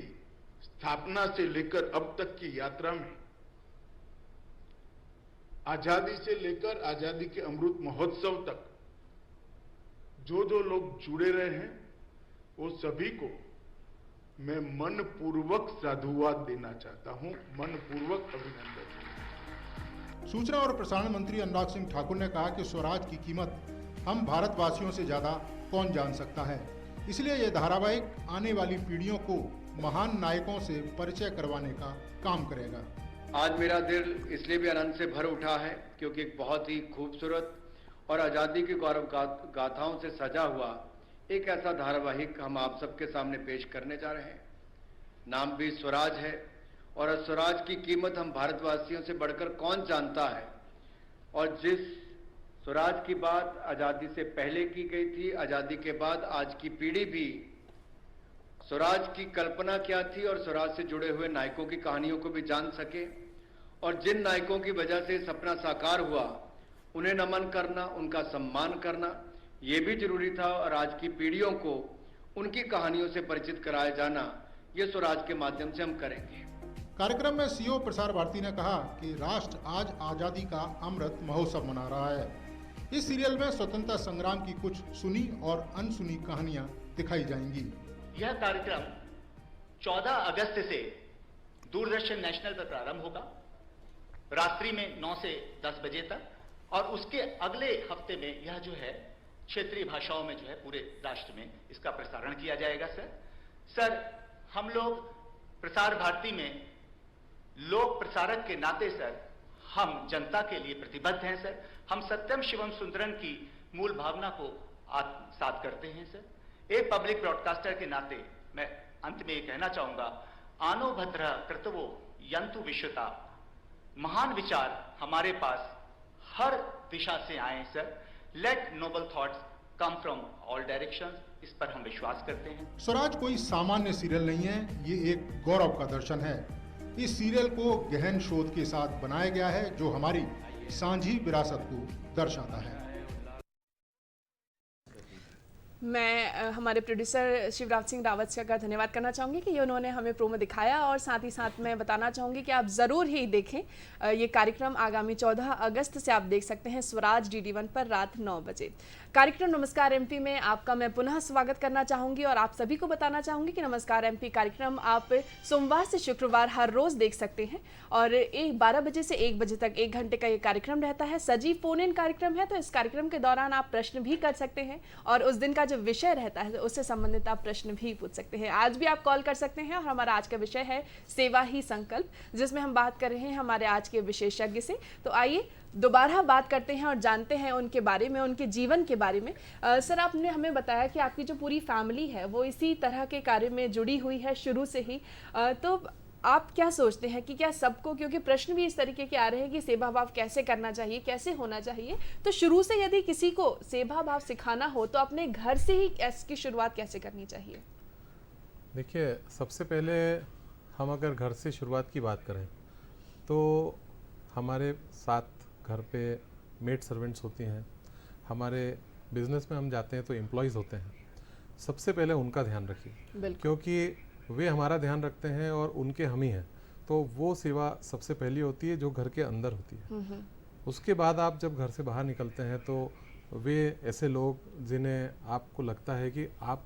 स्थापना से लेकर अब तक की यात्रा में आजादी से लेकर आजादी के अमृत महोत्सव तक जो जो लोग जुड़े रहे हैं वो सभी को मैं मनपूर्वक साधुवाद देना चाहता हूं, मनपूर्वक अभिनंदन। सूचना और प्रसारण मंत्री अनुराग सिंह ठाकुर ने कहा कि स्वराज की कीमत हम भारतवासियों से ज्यादा कौन जान सकता है, इसलिए यह धारावाहिक आने वाली पीढ़ियों को महान नायकों से परिचय करवाने का काम करेगा। आज मेरा दिल इसलिए भी आनंद से भर उठा है क्योंकि एक बहुत ही खूबसूरत और आजादी की गौरव गाथाओं से सजा हुआ एक ऐसा धारावाहिक हम आप सबके सामने पेश करने जा रहे हैं। नाम भी स्वराज है और स्वराज की कीमत हम भारतवासियों से बढ़कर कौन जानता है। और जिस स्वराज की बात आजादी से पहले की गई थी, आजादी के बाद आज की पीढ़ी भी स्वराज की कल्पना क्या थी और स्वराज से जुड़े हुए नायकों की कहानियों को भी जान सके और जिन नायकों की वजह से सपना साकार हुआ उन्हें नमन करना, उनका सम्मान करना ये भी जरूरी था और आज की पीढ़ियों को उनकी कहानियों से परिचित कराया जाना, ये स्वराज के माध्यम से हम करेंगे। कार्यक्रम में सीईओ प्रसार भारती ने कहा कि राष्ट्र आज आजादी का अमृत महोत्सव मना रहा है। इस सीरियल में स्वतंत्रता संग्राम की कुछ सुनी और अनसुनी कहानियां दिखाई जाएंगी। यह कार्यक्रम 14 अगस्त से दूरदर्शन नेशनल पर प्रारंभ होगा, रात्रि में 9 से 10 बजे तक, और उसके अगले हफ्ते में यह जो है क्षेत्रीय भाषाओं में जो है पूरे राष्ट्र में इसका प्रसारण किया जाएगा। सर हम लोग प्रसार भारती में लोक प्रसारक के नाते सर हम जनता के लिए प्रतिबद्ध हैं। सर हम सत्यम शिवम सुंदरम की मूल भावना को आत्मसात करते हैं। सर एक पब्लिक ब्रॉडकास्टर के नाते मैं अंत में ये कहना चाहूंगा, आनो भद्र कृतवो यंतु विश्वता, महान विचार हमारे पास हर दिशा से आए। Sir let noble thoughts come from all directions, इस पर हम विश्वास करते हैं। स्वराज कोई सामान्य सीरियल नहीं है, ये एक गौरव का दर्शन है। इस सीरियल को गहन शोध के साथ बनाया गया है जो हमारी सांझी विरासत को दर्शाता है। मैं हमारे प्रोड्यूसर शिवराज सिंह रावत का धन्यवाद करना चाहूँगी कि ये उन्होंने हमें प्रोमो दिखाया, और साथ ही साथ मैं बताना चाहूँगी कि आप ज़रूर ही देखें ये कार्यक्रम। आगामी 14 अगस्त से आप देख सकते हैं स्वराज DD1 पर रात 9 बजे। कार्यक्रम नमस्कार MP में आपका मैं पुनः स्वागत करना चाहूँगी और आप सभी को बताना चाहूँगी कि नमस्कार MP कार्यक्रम आप सोमवार से शुक्रवार हर रोज़ देख सकते हैं, और 12 बजे से 1 बजे तक 1 घंटे का ये कार्यक्रम रहता है। सजीव फोन इन कार्यक्रम है, तो इस कार्यक्रम के दौरान आप प्रश्न भी कर सकते हैं और उस दिन का जो विषय रहता है उससे संबंधित आप प्रश्न भी पूछ सकते हैं। आज भी आप कॉल कर सकते हैं, और हमारा आज का विषय है सेवा ही संकल्प, जिसमें हम बात कर रहे हैं हमारे आज के विशेषज्ञ से। तो आइए दोबारा बात करते हैं और जानते हैं उनके बारे में, उनके जीवन के बारे में। सर आपने हमें बताया कि आपकी जो पूरी फैमिली है वो इसी तरह के कार्य में जुड़ी हुई है शुरू से ही, तो आप क्या सोचते हैं कि क्या सबको, क्योंकि प्रश्न भी इस तरीके के आ रहे हैं कि सेवा भाव कैसे करना चाहिए, कैसे होना चाहिए, तो शुरू से यदि किसी को सेवा भाव सिखाना हो तो अपने घर से ही इसकी शुरुआत कैसे करनी चाहिए? देखिए, सबसे पहले हम अगर घर से शुरुआत की बात करें तो हमारे साथ घर पे मेड सर्वेंट्स होती हैं, हमारे बिजनेस में हम जाते हैं तो एम्प्लॉयज़ होते हैं। सबसे पहले उनका ध्यान रखिए, क्योंकि वे हमारा ध्यान रखते हैं और उनके हम ही हैं, तो वो सेवा सबसे पहली होती है जो घर के अंदर होती है। उसके बाद आप जब घर से बाहर निकलते हैं तो वे ऐसे लोग जिन्हें आपको लगता है कि आप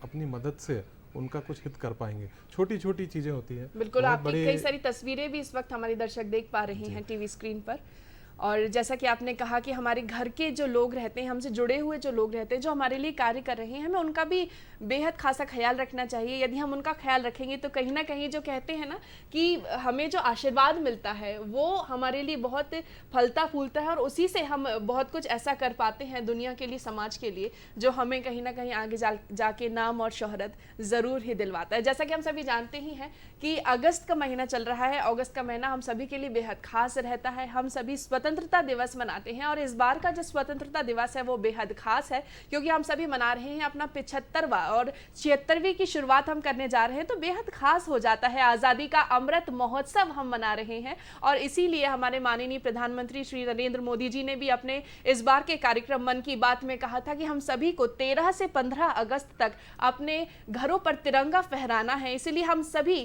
अपनी मदद से उनका कुछ हित कर पाएंगे, छोटी छोटी चीज़ें होती हैं। बिल्कुल, आपकी कई सारी तस्वीरें भी इस वक्त हमारे दर्शक देख पा रहे हैं टीवी स्क्रीन पर, और जैसा कि आपने कहा कि हमारे घर के जो लोग रहते हैं, हमसे जुड़े हुए जो लोग रहते हैं, जो हमारे लिए कार्य कर रहे हैं, हमें उनका भी बेहद खासा ख्याल रखना चाहिए। यदि हम उनका ख्याल रखेंगे तो कहीं ना कहीं जो कहते हैं ना कि हमें जो आशीर्वाद मिलता है वो हमारे लिए बहुत फलता फूलता है, और उसी से हम बहुत कुछ ऐसा कर पाते हैं दुनिया के लिए, समाज के लिए, जो हमें कहीं ना कहीं आगे जाके नाम और शोहरत ज़रूर ही दिलवाता है। जैसा कि हम सभी जानते ही हैं कि अगस्त का महीना चल रहा है। अगस्त का महीना हम सभी के लिए बेहद खास रहता है। हम सभी स्वतंत्रता दिवस मनाते हैं, और इस बार का जो स्वतंत्रता दिवस है वो बेहद खास है, क्योंकि हम सभी मना रहे हैं अपना 75वां और 76वीं की शुरुआत हम करने जा रहे हैं, तो बेहद खास हो जाता है। आज़ादी का अमृत महोत्सव हम मना रहे हैं, और इसीलिए हमारे माननीय प्रधानमंत्री श्री नरेंद्र मोदी जी ने भी अपने इस बार के कार्यक्रम मन की बात में कहा था कि हम सभी को 13 से 15 अगस्त तक अपने घरों पर तिरंगा फहराना है। इसीलिए हम सभी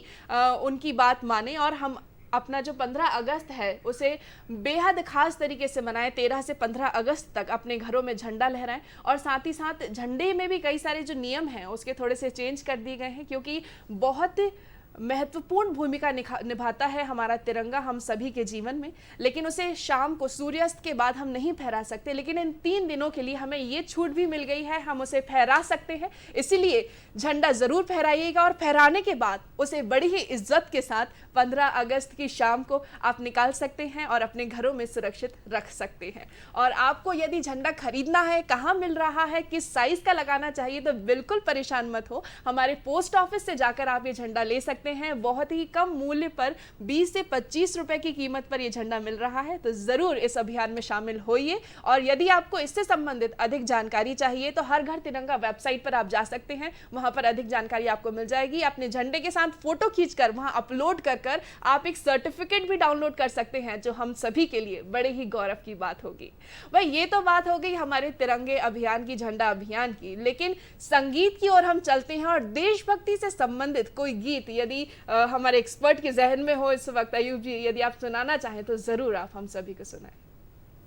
उनकी बात माने और हम अपना जो 15 अगस्त है उसे बेहद खास तरीके से मनाएं। 13 से 15 अगस्त तक अपने घरों में झंडा लहराएं, और साथ ही साथ झंडे में भी कई सारे जो नियम हैं उसके थोड़े से चेंज कर दिए गए हैं, क्योंकि बहुत महत्वपूर्ण भूमिका निभाता है हमारा तिरंगा हम सभी के जीवन में। लेकिन उसे शाम को सूर्यास्त के बाद हम नहीं फहरा सकते, लेकिन इन 3 दिनों के लिए हमें ये छूट भी मिल गई है, हम उसे फहरा सकते हैं। इसीलिए झंडा ज़रूर फहराइएगा, और फहराने के बाद उसे बड़ी ही इज्जत के साथ 15 अगस्त की शाम को आप निकाल सकते हैं और अपने घरों में सुरक्षित रख सकते हैं। और आपको यदि झंडा खरीदना है, कहाँ मिल रहा है, किस साइज़ का लगाना चाहिए, तो बिल्कुल परेशान मत हो, हमारे पोस्ट ऑफिस से जाकर आप ये झंडा ले सकते सकते हैं, बहुत ही कम मूल्य पर 20 से 25 रुपए की कीमत पर ये झंडा मिल रहा है। तो ज़रूर इस अभियान में शामिल होइए। और यदि आपको इससे संबंधित अधिक जानकारी चाहिए तो हर घर तिरंगा वेबसाइट पर आप जा सकते हैं, वहां पर अधिक जानकारी आपको मिल जाएगी। अपने झंडे के साथ फोटो खींचकर वहां अपलोड कर आप एक सर्टिफिकेट भी डाउनलोड कर सकते हैं, जो हम सभी के लिए बड़े ही गौरव की बात होगी। भाई ये तो बात हो गई हमारे तिरंगे अभियान की, झंडा अभियान की, लेकिन संगीत की ओर हम चलते हैं और देशभक्ति से संबंधित कोई गीत यदि हमारे एक्सपर्ट के जहन में हो इस वक्त, अयूब जी यदि आप सुनाना चाहें तो जरूर आप हम सभी को सुनाएं।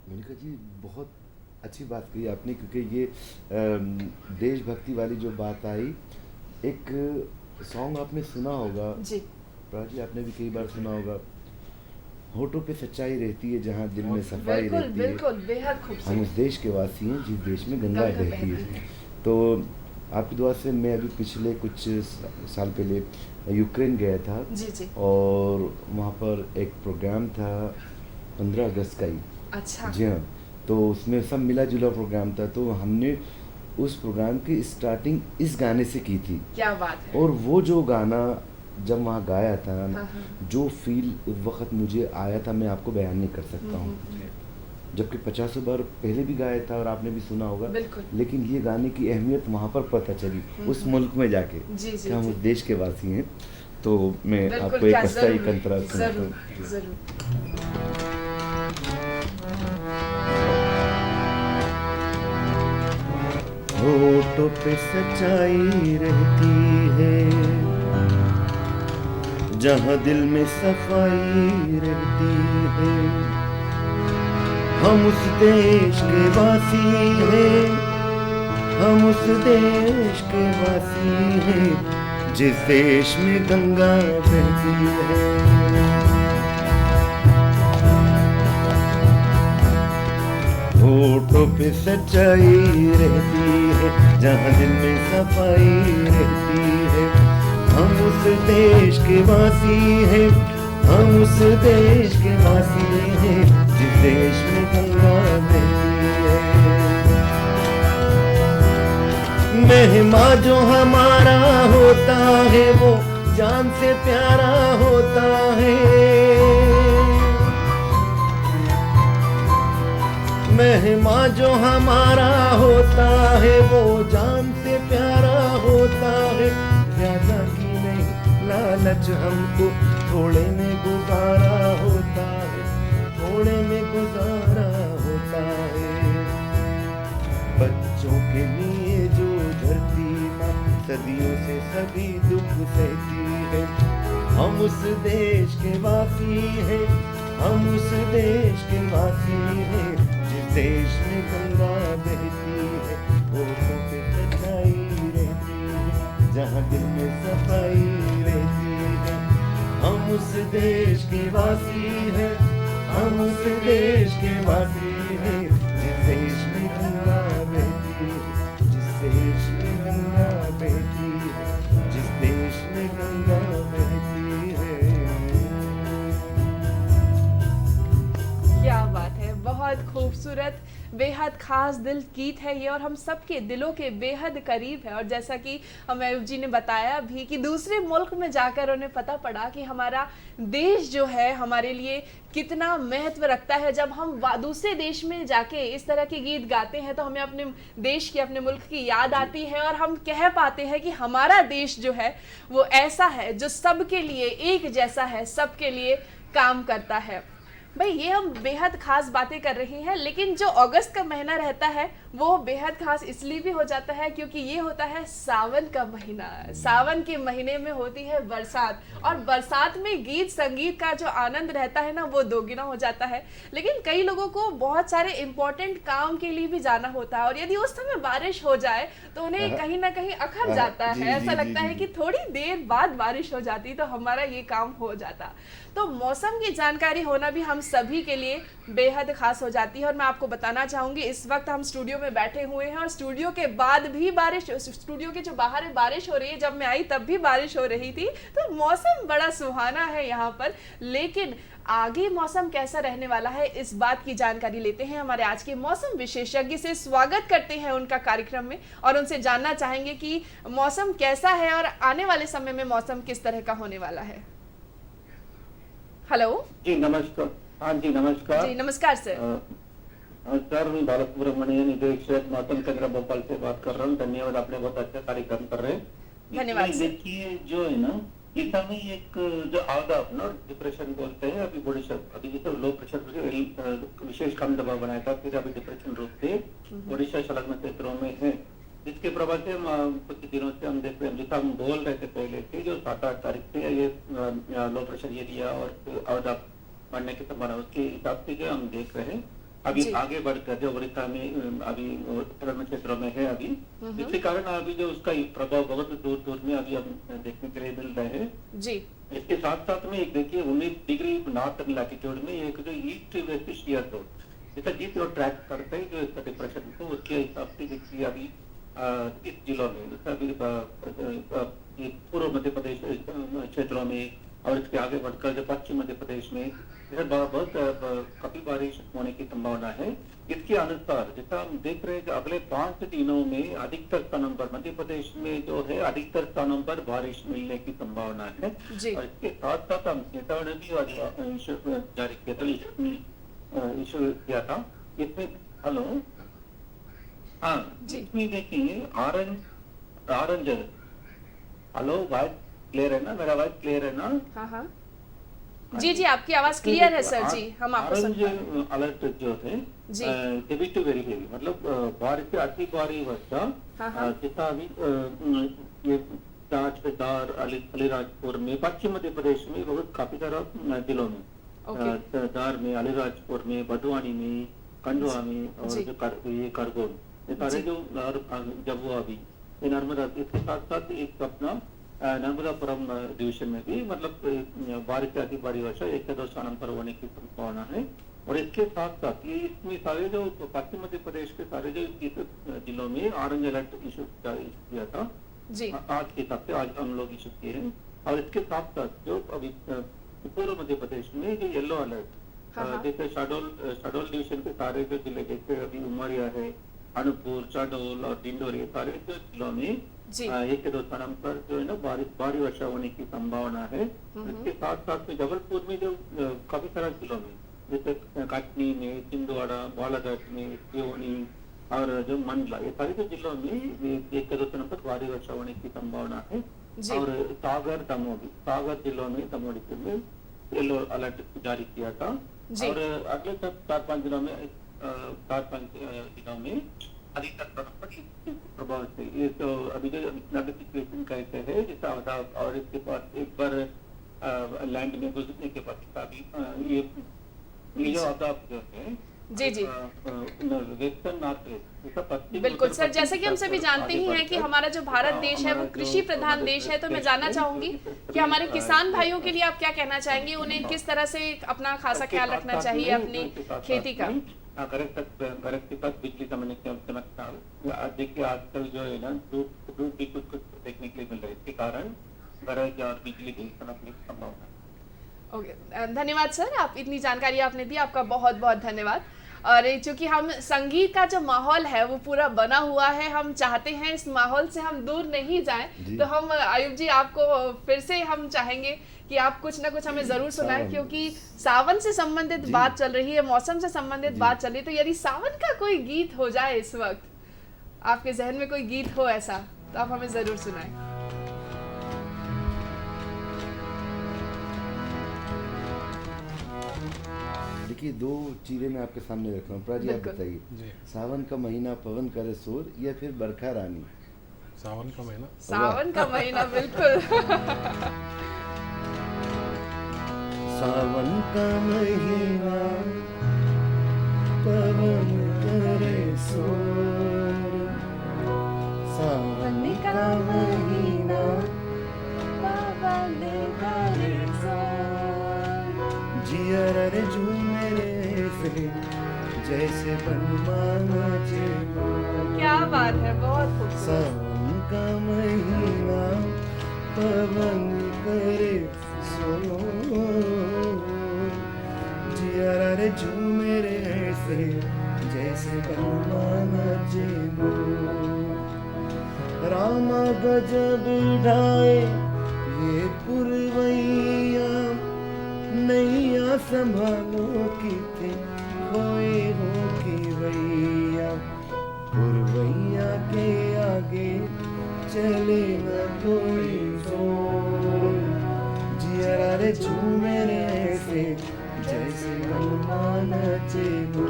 मोनिका जी बहुत अच्छी बात कही आपने, क्योंकि ये देशभक्ति वाली जो बात आई, एक सॉन्ग आपने सुना होगा जी, जी आपने भी कई बार सुना होगा, होठों पे सच्चाई रहती है जहाँ दिल में सफाई रहती है, बिल्कुल बेहद खूबसूरत। हम उस देश के वासी हैं जिस देश में गंगा बहती है। तो आपकी दुआ से मैं अभी पिछले कुछ साल पहले यूक्रेन गया था जी जी। और वहाँ पर एक प्रोग्राम था 15 अगस्त का ही। अच्छा जी हाँ, तो उसमें सब मिला जुला प्रोग्राम था, तो हमने उस प्रोग्राम की स्टार्टिंग इस गाने से की थी। क्या बात है। और वो जो गाना जब वहाँ गाया था ना, जो फील उस वक्त मुझे आया था मैं आपको बयान नहीं कर सकता हूँ। जबकि 50 बार पहले भी गाया था और आपने भी सुना होगा, लेकिन ये गाने की अहमियत वहाँ पर पता चली उस मुल्क में जाके कि हम उस देश के वासी हैं। तो मैं आपको एक अस्थायी कंतरा सुनाता हूँ। होठों पे सच्चाई रहती है जहाँ दिल में सफाई रहती है, हम उस देश के वासी हैं, हम उस देश के वासी हैं जिस देश में गंगा बहती है। होठों पे सच्चाई रहती है जहाँ दिल में सफाई रहती है, हम उस देश के वासी हैं, हम उस देश के वासी हैं जिस देश में गंगा बहती है। मेहमा जो हमारा होता है वो जान से प्यारा होता है, मेहमा जो हमारा होता है वो जान से प्यारा होता है। ज्यादा की नहीं लालच हमको थोड़े में गुजारा होता है, थोड़े में गुजारा होता है। बच्चों के लिए जो धरती माँ सदियों से सभी दुख सहती है, हम उस देश के वासी हैं, हम उस देश के वासी हैं जिस देश में गंगा बहती है। होठों पे सच्चाई रहती है जहाँ दिल में सफाई रहती है, हम उस देश के वासी हैं, हम उस देश के वासी हैं जिस देश में गंगा बहती है, जिस देश में गंगा बहती है, जिस देश में गंगा बहती है। क्या बात है, बहुत खूबसूरत बेहद खास दिल गीत है ये और हम सबके दिलों के बेहद करीब है। और जैसा कि अयूब जी ने बताया भी कि दूसरे मुल्क में जाकर उन्हें पता पड़ा कि हमारा देश जो है हमारे लिए कितना महत्व रखता है। जब हम दूसरे देश में जाके इस तरह के गीत गाते हैं तो हमें अपने देश की, अपने मुल्क की याद आती है और हम कह पाते हैं कि हमारा देश जो है वो ऐसा है जो सबके लिए एक जैसा है, सबके लिए काम करता है। भाई ये हम बेहद खास बातें कर रहे हैं, लेकिन जो अगस्त का महीना रहता है वो बेहद खास इसलिए भी हो जाता है क्योंकि ये होता है सावन का महीना। सावन के महीने में होती है बरसात और बरसात में गीत संगीत का जो आनंद रहता है ना वो दोगुना हो जाता है। लेकिन कई लोगों को बहुत सारे इम्पोर्टेंट काम के लिए भी जाना होता है और यदि उस समय बारिश हो जाए तो उन्हें कहीं ना कहीं अखर जाता है, ऐसा लगता है कि थोड़ी देर बाद बारिश हो जाती तो हमारा ये काम हो जाता। तो मौसम की जानकारी होना भी हम सभी के लिए बेहद खास हो जाती है। और मैं आपको बताना चाहूंगी इस वक्त हम स्टूडियो में में बैठे हुए हैं और स्टूडियो के बाद भी बारिश, स्टूडियो के जो बाहर है बारिश हो रही है, जब मैं आई तब भी बारिश हो रही थी, तो मौसम बड़ा सुहाना है यहाँ पर। लेकिन आगे मौसम कैसा रहने वाला है, इस बात की जानकारी लेते हैं हमारे आज के मौसम विशेषज्ञ से। स्वागत करते हैं उनका कार्यक्रम में और उनसे जानना चाहेंगे कि मौसम कैसा है और आने वाले समय में मौसम किस तरह का होने वाला है। हेलो जी नमस्कार। हाँ जी नमस्कार। जी नमस्कार सर। सर मैं बालसुब्रमण्यन निदेशक मौसम केंद्र भोपाल से बात कर रहा हूँ। धन्यवाद, आपने बहुत अच्छा कार्यक्रम कर रहे हैं। धन्यवाद सर। देखिए जो है ना, इस समय एक जो आगा अपना डिप्रेशन बोलते हैं, अभी बड़ी अभी तो लो प्रेशर विशेष कम दबाव बनाया था, फिर अभी डिप्रेशन रूप से ओडिशा संलग्न क्षेत्रों में है। इसके प्रभाव से कुछ दिनों से हम देख रहे हैं, जैसा हम बोल रहे थे पहले से, जो 7-8 तारीख से ये लो प्रेशर एरिया और आवदा बढ़ने की संभावना, उसके हिसाब से जो हम देख रहे हैं अभी आगे बढ़कर जो उड़ीसा में अभी संलग्न क्षेत्रों में है अभी, जिसके कारण अभी जो उसका प्रभाव बहुत दूर दूर में अभी हम देखने के लिए मिल रहे हैं जी। इसके साथ साथ में एक देखिए 19 डिग्री नॉर्थ लैटिट्यूड में एक जो ईस्ट वेस्ट शियर जो जैसा जीत और ट्रैक करते हैं जो इसका डिप्रेशन को, उसके हिसाब से देखिए अभी इस जिलों में जैसा अभी पूर्व मध्य प्रदेश क्षेत्रों में और इसके आगे बढ़कर जो पश्चिम मध्य प्रदेश में बहुत काफी बारिश होने की संभावना है। इसके अनुसार जैसा हम देख रहे हैं कि अगले 5 दिनों में अधिकतर स्थानों पर मध्य प्रदेश में जो है अधिकतर स्थानों पर बारिश मिलने की संभावना है। और इसके साथ साथ हम चेतावनी भी जारी इशू किया था इसमें। हेलो हाँ इसमें देखिए ऑरेंज हेलो वॉइस क्लियर है ना, मेरा वॉइस क्लियर है ना? हाँ हाँ जी जी आपकी आवाज क्लियर है सर जी, हम आपको सुन रहे हैं। अलर्ट जो थे हेवी टू वेरी हेवी, मतलब बारिश से अति भारी वर्षा, जैसा अभी ये ताजदार अलीराजपुर में पश्चिम मध्य प्रदेश में बहुत काफी सारा जिलों में, दार में, अलीराजपुर में, भदवानी में, खंडवा में और जो ये खरगोन, ये सारे जो जब वो अभी नर्मदा, इसके साथ साथ एक अपना नर्मदापुरम डिवीजन में भी मतलब बारिश से अति भारी वर्षा 1 से 2 स्थानों पर होने की संभावना है। और इसके साथ साथ ये इसमें सारे जो पश्चिम मध्य प्रदेश के सारे जो जिलों में ऑरेंज अलर्ट इशू किया था आज के हिसाब से, आज हम लोग इशू किए हैं। और इसके साथ साथ जो अभी पूर्व मध्य प्रदेश में जो येलो अलर्ट, जैसे शहडोल डिवीजन के सारे जो जिले, जैसे अभी उमरिया है, अनूपपुर, शहडोल और डिंडोर, ये सारे जो जिलों में 1 से 2 स्थानों पर जो है ना भारी वर्षा होने की संभावना है। इसके साथ साथ में जबलपुर में जो काफी सारे जिलों में, जैसे कटनी में, छिंदवाड़ा, बालाघाट में, सिवनी और जो मंडला, ये सारे जो जिलों में 1 से 2 स्थानों पर भारी वर्षा होने की संभावना है। और सागर जिलों में, दमोह में येलो अलर्ट जारी किया था। और अगले 4-5 दिनों में 4-5 दिनों में अधिकतर प्रभाव से ये तो अभी जो सिचुएशन कहते हैं जैसा होता, और इसके बाद एक बार लैंड में गुजरने के बाद ये जो आदाब जो है जी जी वेस्टर्न नॉर्थ वेस्ट, बिल्कुल सर, जैसे कि हम सभी जानते ही हैं कि हमारा जो भारत देश है वो कृषि प्रधान देश है, तो मैं जानना चाहूंगी कि हमारे किसान भाइयों के लिए आप क्या कहना चाहेंगे, उन्हें किस तरह से अपना खासा ख्याल रखना चाहिए अपनी खेती का। बिजली समस्या देखिए आजकल जो है ना दूध भी कुछ देखने के लिए मिल रहा है, इसके कारण गरज और बिजली की संभावना। ओके धन्यवाद सर, आप इतनी जानकारी आपने दी, आपका बहुत बहुत धन्यवाद। और चूंकि हम संगीत का जो माहौल है वो पूरा बना हुआ है, हम चाहते हैं इस माहौल से हम दूर नहीं जाएं, तो हम आयुब जी आपको फिर से हम चाहेंगे कि आप कुछ ना कुछ हमें जरूर सुनाएं, क्योंकि सावन से संबंधित बात चल रही है, मौसम से संबंधित बात चल रही है, तो यदि सावन का कोई गीत हो जाए इस वक्त, आपके जहन में कोई गीत हो ऐसा, तो आप हमें जरूर सुनाएं। देखिए 2 चीजें मैं आपके सामने रख रहा हूँ। प्राजी आप बताइए, सावन का महीना पवन करे शोर या फिर बरखा रानी? सावन का महीना, सावन का महीना बिल्कुल। सावन का महीना पवन करे शोर, सावन का महीना पवन करे शोर, जियर रे झूमे से जैसे बनमाना चेलो। क्या बात है, बहुत खूबसूरत। सावन का महीना पवन करे सो, जिया रे झूमे रे ऐसे जैसे बनमाना चेलो। रामा गजब ढाए ये पुरवैया, नैया संभालो किते खोए हो की भैया। पुरवैया के आगे चले न कोई जोर, जिया रे झूमे रे ऐसे जैसे मनमाना चेलो।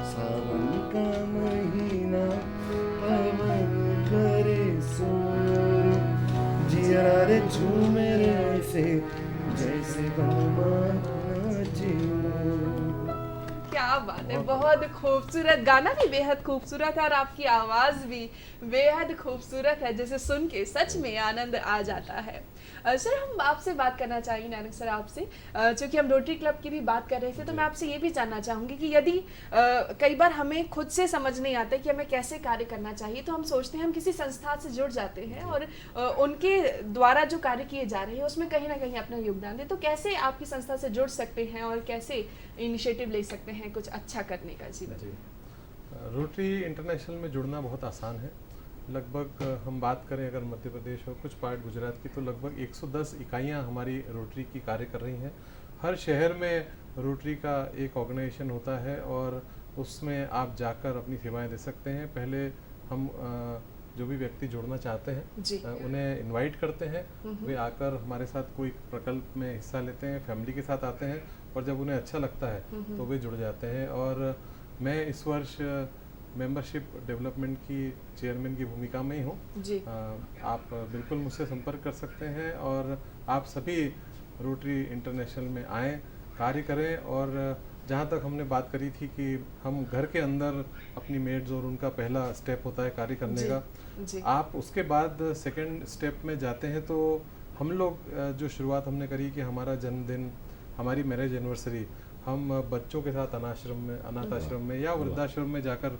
सावन का महीना पवन करे शोर, जिया रे झूमे रे ऐसे जैसे बनमाना चेलो। क्या बात है, बहुत खूबसूरत। गाना भी बेहद खूबसूरत है और आपकी आवाज़ भी बेहद खूबसूरत है, जिसे सुन के सच में आनंद आ जाता है। सर, हम आपसे बात करना चाहेंगे नानक सर आपसे, चूँकि हम रोटरी क्लब की भी बात कर रहे थे, तो मैं आपसे ये भी जानना चाहूँगी कि यदि कई बार हमें खुद से समझ नहीं आता कि हमें कैसे कार्य करना चाहिए, तो हम सोचते हैं हम किसी संस्था से जुड़ जाते हैं और उनके द्वारा जो कार्य किए जा रहे हैं उसमें कहीं ना कहीं अपना योगदान दें। तो कैसे आपकी संस्था से जुड़ सकते हैं और कैसे इनिशिएटिव ले सकते हैं कुछ अच्छा करने का जीवन में? रोटरी इंटरनेशनल में जुड़ना बहुत आसान है। लगभग हम बात करें अगर मध्य प्रदेश और कुछ पार्ट गुजरात की, तो लगभग 110 इकाइयाँ हमारी रोटरी की कार्य कर रही हैं। हर शहर में रोटरी का एक ऑर्गेनाइजेशन होता है और उसमें आप जाकर अपनी सेवाएं दे सकते हैं। पहले हम जो भी व्यक्ति जुड़ना चाहते हैं उन्हें इनवाइट करते हैं, वे आकर हमारे साथ कोई प्रकल्प में हिस्सा लेते हैं, फैमिली के साथ आते हैं और जब उन्हें अच्छा लगता है तो वे जुड़ जाते हैं। और मैं इस वर्ष मेंबरशिप डेवलपमेंट की चेयरमैन की भूमिका में ही हूँ। आप बिल्कुल मुझसे संपर्क कर सकते हैं और आप सभी रोटरी इंटरनेशनल में आएँ, कार्य करें। और जहाँ तक हमने बात करी थी कि हम घर के अंदर अपनी मेड्स और उनका पहला स्टेप होता है कार्य करने का, आप उसके बाद सेकंड स्टेप में जाते हैं तो हम लोग जो शुरुआत हमने करी कि हमारा जन्मदिन, हमारी मैरिज एनिवर्सरी, हम बच्चों के साथ अनाथ आश्रम में या वृद्धाश्रम में जाकर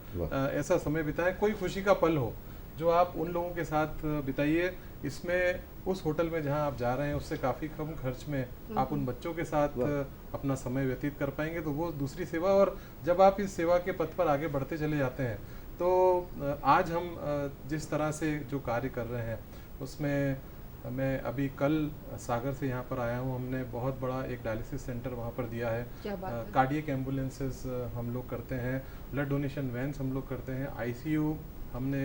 ऐसा समय बिताएं, कोई खुशी का पल हो जो आप उन लोगों के साथ बिताइए। इसमें उस होटल में जहां आप जा रहे हैं उससे काफ़ी कम खर्च में आप उन बच्चों के साथ अपना समय व्यतीत कर पाएंगे, तो वो दूसरी सेवा। और जब आप इस सेवा के पथ पर आगे बढ़ते चले जाते हैं तो आज हम जिस तरह से जो कार्य कर रहे हैं उसमें मैं अभी कल सागर से यहाँ पर आया हूँ, हमने बहुत बड़ा एक डायलिसिस सेंटर वहाँ पर दिया है। कार्डियक एम्बुलेंसेस हम लोग करते हैं, ब्लड डोनेशन वैन्स हम लोग करते हैं, ICU हमने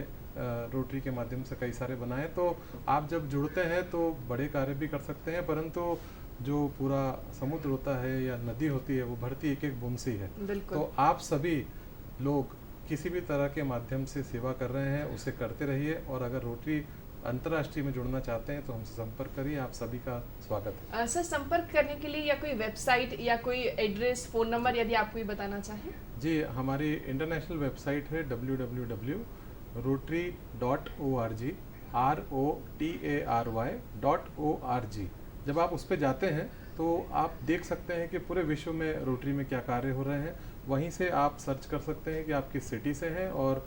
रोटरी के माध्यम से कई सारे बनाए। तो आप जब जुड़ते हैं तो बड़े कार्य भी कर सकते हैं, परंतु जो पूरा समुद्र होता है या नदी होती है वो भरती एक एक बूंद से है। तो आप सभी लोग किसी भी तरह के माध्यम से सेवा कर रहे हैं उसे करते रहिए, और अगर रोटरी अंतर्राष्ट्रीय में जुड़ना चाहते हैं तो हमसे संपर्क करिए। आप सभी का स्वागत है। सर, संपर्क करने के लिए या कोई वेबसाइट या कोई एड्रेस, फ़ोन नंबर यदि आप कोई बताना चाहें? जी, हमारी इंटरनेशनल वेबसाइट है www.rotary.org। जब आप उस पर जाते हैं तो आप देख सकते हैं कि पूरे विश्व में रोटरी में क्या कार्य हो रहे हैं। वहीं से आप सर्च कर सकते हैं कि आप किस सिटी से हैं और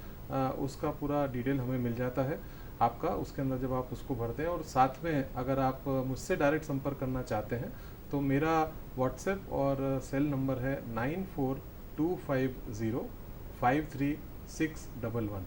उसका पूरा डिटेल हमें मिल जाता है आपका। उसके अंदर जब आप उसको भरते हैं और साथ में अगर आप मुझसे डायरेक्ट संपर्क करना चाहते हैं तो मेरा व्हाट्सएप और सेल नंबर है 9425053611।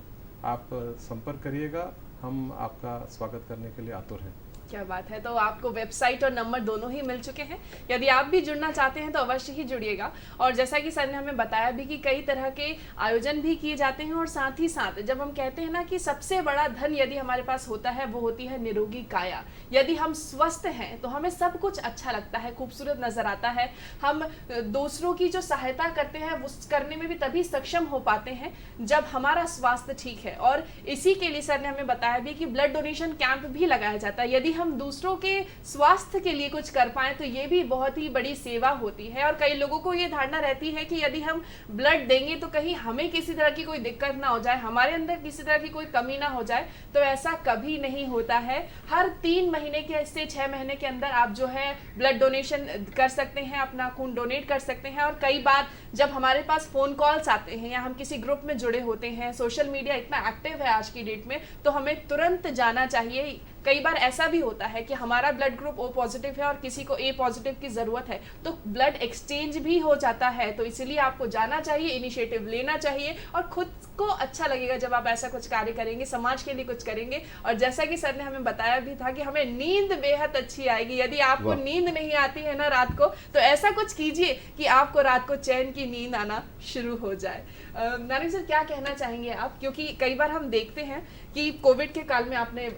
आप संपर्क करिएगा, हम आपका स्वागत करने के लिए आतुर हैं। क्या बात है। तो आपको वेबसाइट और नंबर दोनों ही मिल चुके हैं। यदि आप भी जुड़ना चाहते हैं तो अवश्य ही जुड़िएगा। और जैसा कि सर ने हमें बताया भी कि कई तरह के आयोजन भी किए जाते हैं, और साथ ही साथ जब हम कहते हैं ना कि सबसे बड़ा धन यदि हमारे पास होता है वो होती है निरोगी काया। यदि हम स्वस्थ हैं तो हमें सब कुछ अच्छा लगता है, खूबसूरत नजर आता है। हम दूसरों की जो सहायता करते हैं उस करने में भी तभी सक्षम हो पाते हैं जब हमारा स्वास्थ्य ठीक है। और इसी के लिए सर ने हमें बताया भी कि ब्लड डोनेशन कैंप भी लगाया जाता है। यदि हम दूसरों के स्वास्थ्य के लिए कुछ कर पाएं तो ये भी बहुत ही बड़ी सेवा होती है। और कई लोगों को ये धारणा रहती है कि यदि हम ब्लड देंगे तो कहीं हमें किसी तरह की कोई दिक्कत ना हो जाए, हमारे अंदर किसी तरह की कोई कमी ना हो जाए, तो ऐसा कभी नहीं होता है। हर 3 महीने के से 6 महीने के अंदर आप जो है ब्लड डोनेशन कर सकते हैं, अपना खून डोनेट कर सकते हैं। और कई बार जब हमारे पास फोन कॉल्स आते हैं या हम किसी ग्रुप में जुड़े होते हैं, सोशल मीडिया इतना एक्टिव है आज की डेट में, तो हमें तुरंत जाना चाहिए। कई बार ऐसा भी होता है कि हमारा ब्लड ग्रुप O पॉजिटिव है और किसी को A पॉजिटिव की ज़रूरत है, तो ब्लड एक्सचेंज भी हो जाता है। तो इसीलिए आपको जाना चाहिए, इनिशिएटिव लेना चाहिए और खुद को अच्छा लगेगा जब आप ऐसा कुछ कार्य करेंगे, समाज के लिए कुछ करेंगे। और जैसा कि सर ने हमें बताया भी था कि हमें नींद बेहद अच्छी आएगी। यदि आपको नींद नहीं आती है ना रात को, तो ऐसा कुछ कीजिए कि आपको रात को चैन की नींद आना शुरू हो जाए। नानी सर, क्या कहना चाहेंगे आप, क्योंकि कई बार हम देखते हैं कि कोविड के काल में आपने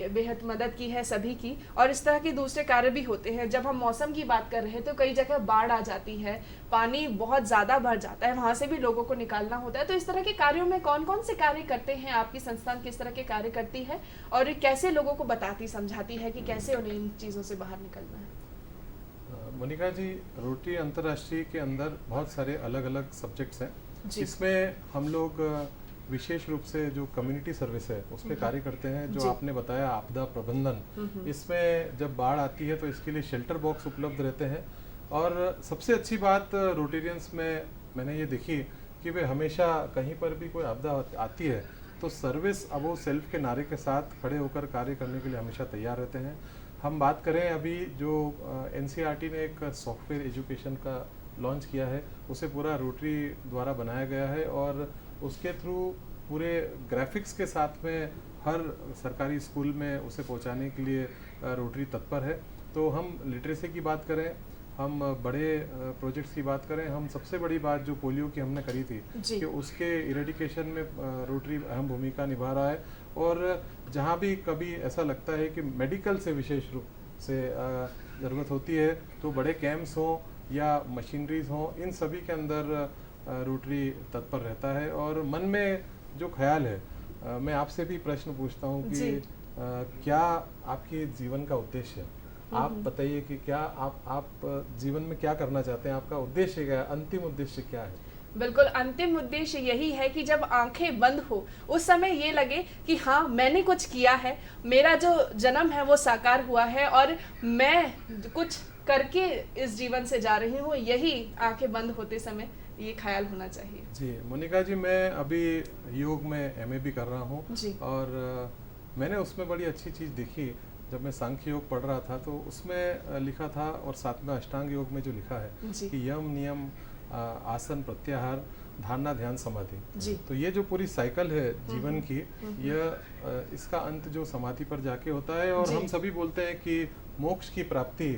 बेहद मदद की है सभी की, और इस तरह के दूसरे कार्य भी होते हैं। जब हम मौसम की बात कर रहे हैं तो कई जगह बाढ़ आ जाती है, पानी बहुत ज़्यादा भर जाता है, वहाँ से भी लोगों को निकालना होता है। तो इस तरह के कार्यों में कौन कौन से कार्य करते हैं, आपकी संस्थान किस तरह के कार्य करती है और कैसे लोगों को बताती समझाती है कि कैसे उन्हें इन चीज़ों से बाहर निकलना है? मोनिका जी, रोटरी अंतर्राष्ट्रीय के अंदर बहुत सारे अलग अलग सब्जेक्ट्स हैं। इसमें हम लोग विशेष रूप से जो कम्युनिटी सर्विस है उस पर कार्य करते हैं। जो आपने बताया आपदा प्रबंधन, इसमें जब बाढ़ आती है तो इसके लिए शेल्टर बॉक्स उपलब्ध रहते हैं। और सबसे अच्छी बात रोटेरियंस में मैंने ये देखी कि वे हमेशा कहीं पर भी कोई आपदा आती है तो सर्विस अबो सेल्फ के नारे के साथ खड़े होकर कार्य करने के लिए हमेशा तैयार रहते हैं। हम बात करें अभी जो NCERT ने एक सॉफ्टवेयर एजुकेशन का लॉन्च किया है, उसे पूरा रोटरी द्वारा बनाया गया है और उसके थ्रू पूरे ग्राफिक्स के साथ में हर सरकारी स्कूल में उसे पहुंचाने के लिए रोटरी तत्पर है। तो हम लिटरेसी की बात करें, हम बड़े प्रोजेक्ट्स की बात करें, हम सबसे बड़ी बात जो पोलियो की हमने करी थी कि उसके इरेडिकेशन में रोटरी अहम भूमिका निभा रहा है। और जहाँ भी कभी ऐसा लगता है कि मेडिकल से विशेष रूप से ज़रूरत होती है तो बड़े कैंप्स हों या मशीनरीज हों, इन सभी के अंदर रोटरी तत्पर रहता है। और मन में जो ख्याल है, मैं आपसे भी प्रश्न पूछता हूँ कि क्या आपके जीवन का उद्देश्य है? आप बताइए कि क्या आप जीवन में क्या करना चाहते हैं, आपका उद्देश्य क्या है, अंतिम उद्देश्य क्या है? बिल्कुल, अंतिम उद्देश्य यही है कि जब आंखें बंद हो उस समय ये लगे कि हाँ, मैंने कुछ किया है, मेरा जो जन्म है वो साकार हुआ है और मैं कुछ करके इस जीवन से जा रही हूँ। यही आंखें बंद होते समय ये ख्याल होना चाहिए। जी मोनिका जी, मैं अभी योग में MA भी कर रहा हूँ और मैंने उसमें बड़ी अच्छी चीज़ देखी। जब मैं सांख्य योग पढ़ रहा था तो उसमें लिखा था, और साथ में अष्टांग योग में जो लिखा है कि यम नियम आसन प्रत्याहार धारणा ध्यान समाधि, तो ये जो पूरी साइकिल है जीवन की, यह इसका अंत जो समाधि पर जाके होता है। और हम सभी बोलते हैं कि मोक्ष की प्राप्ति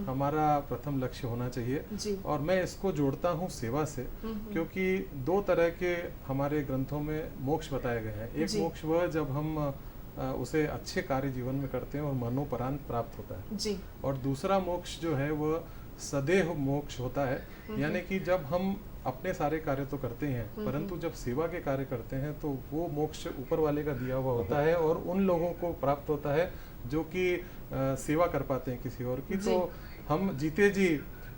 हमारा प्रथम लक्ष्य होना चाहिए। और मैं इसको जोड़ता हूँ सेवा से, क्योंकि 2 तरह के हमारे ग्रंथों में मोक्ष बताए गए हैं। एक मोक्ष वह जब हम उसे अच्छे कार्य जीवन में करते हैं और मनोपरांत प्राप्त होता है, और दूसरा मोक्ष जो है वह सदैव मोक्ष होता है। यानी कि जब हम अपने सारे कार्य तो करते हैं परंतु जब सेवा के कार्य करते हैं तो वो मोक्ष ऊपर वाले का दिया हुआ होता है और उन लोगों को प्राप्त होता है जो कि सेवा कर पाते हैं किसी और की। तो हम जीते जी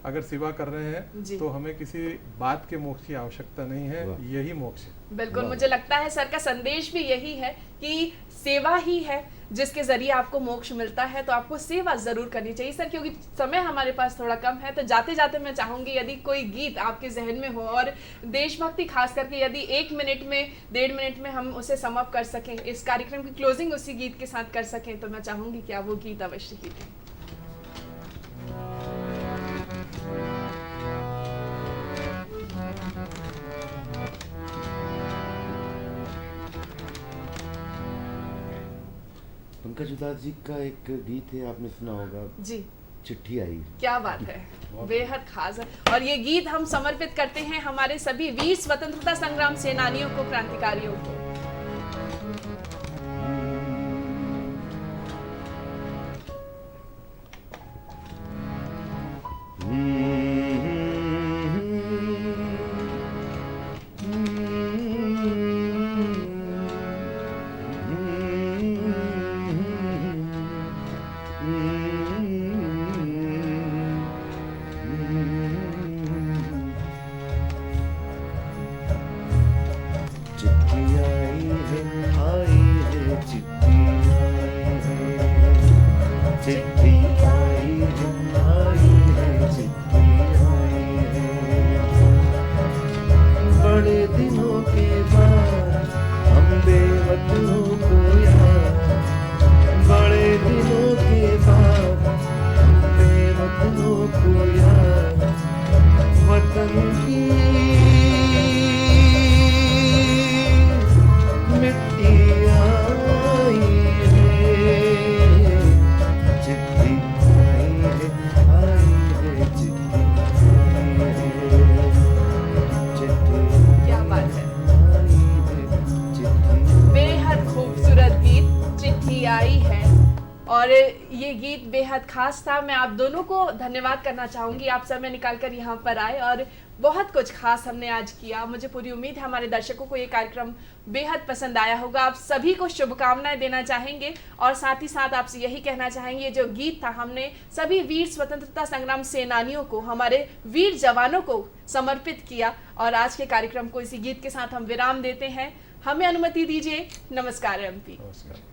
अगर सेवा कर रहे हैं तो हमें किसी बात के मोक्ष की आवश्यकता नहीं है, यही मोक्ष है। बिल्कुल, मुझे लगता है सर का संदेश भी यही है कि सेवा ही है जिसके जरिए आपको मोक्ष मिलता है, तो आपको सेवा जरूर करनी चाहिए। सर, क्योंकि समय हमारे पास थोड़ा कम है तो जाते जाते मैं चाहूंगी यदि कोई गीत आपके जहन में हो और देशभक्ति खास करके यदि 1 मिनट में 1.5 मिनट में हम उसे समाप्त कर सकें, इस कार्यक्रम की क्लोजिंग उसी गीत के साथ कर सकें, तो मैं चाहूंगी कि आप वो गीत अवश्य ही दें। पंकज उधास जी का एक गीत है, आपने सुना होगा जी, चिट्ठी आई। क्या बात है, बेहद खास है। और ये गीत हम समर्पित करते हैं हमारे सभी वीर स्वतंत्रता संग्राम सेनानियों को, क्रांतिकारियों को। खोया वतन की मिट्टी आई है, चिट्ठी आई है चिट्ठी आई है, चिट्ठी क्या बात है, आई है चिट्ठी। बेहद खूबसूरत गीत चिट्ठी आई है और ये गीत बेहद खास था। मैं आप दोनों को धन्यवाद करना चाहूँगी, आप समय निकाल कर यहाँ पर आए और बहुत कुछ खास हमने आज किया। मुझे पूरी उम्मीद है हमारे दर्शकों को ये कार्यक्रम बेहद पसंद आया होगा। आप सभी को शुभकामनाएं देना चाहेंगे और साथ ही साथ आपसे यही कहना चाहेंगे, जो गीत था हमने सभी वीर स्वतंत्रता संग्राम सेनानियों को, हमारे वीर जवानों को समर्पित किया और आज के कार्यक्रम को इसी गीत के साथ हम विराम देते हैं। हमें अनुमति दीजिए। नमस्कार एमपी। नमस्कार।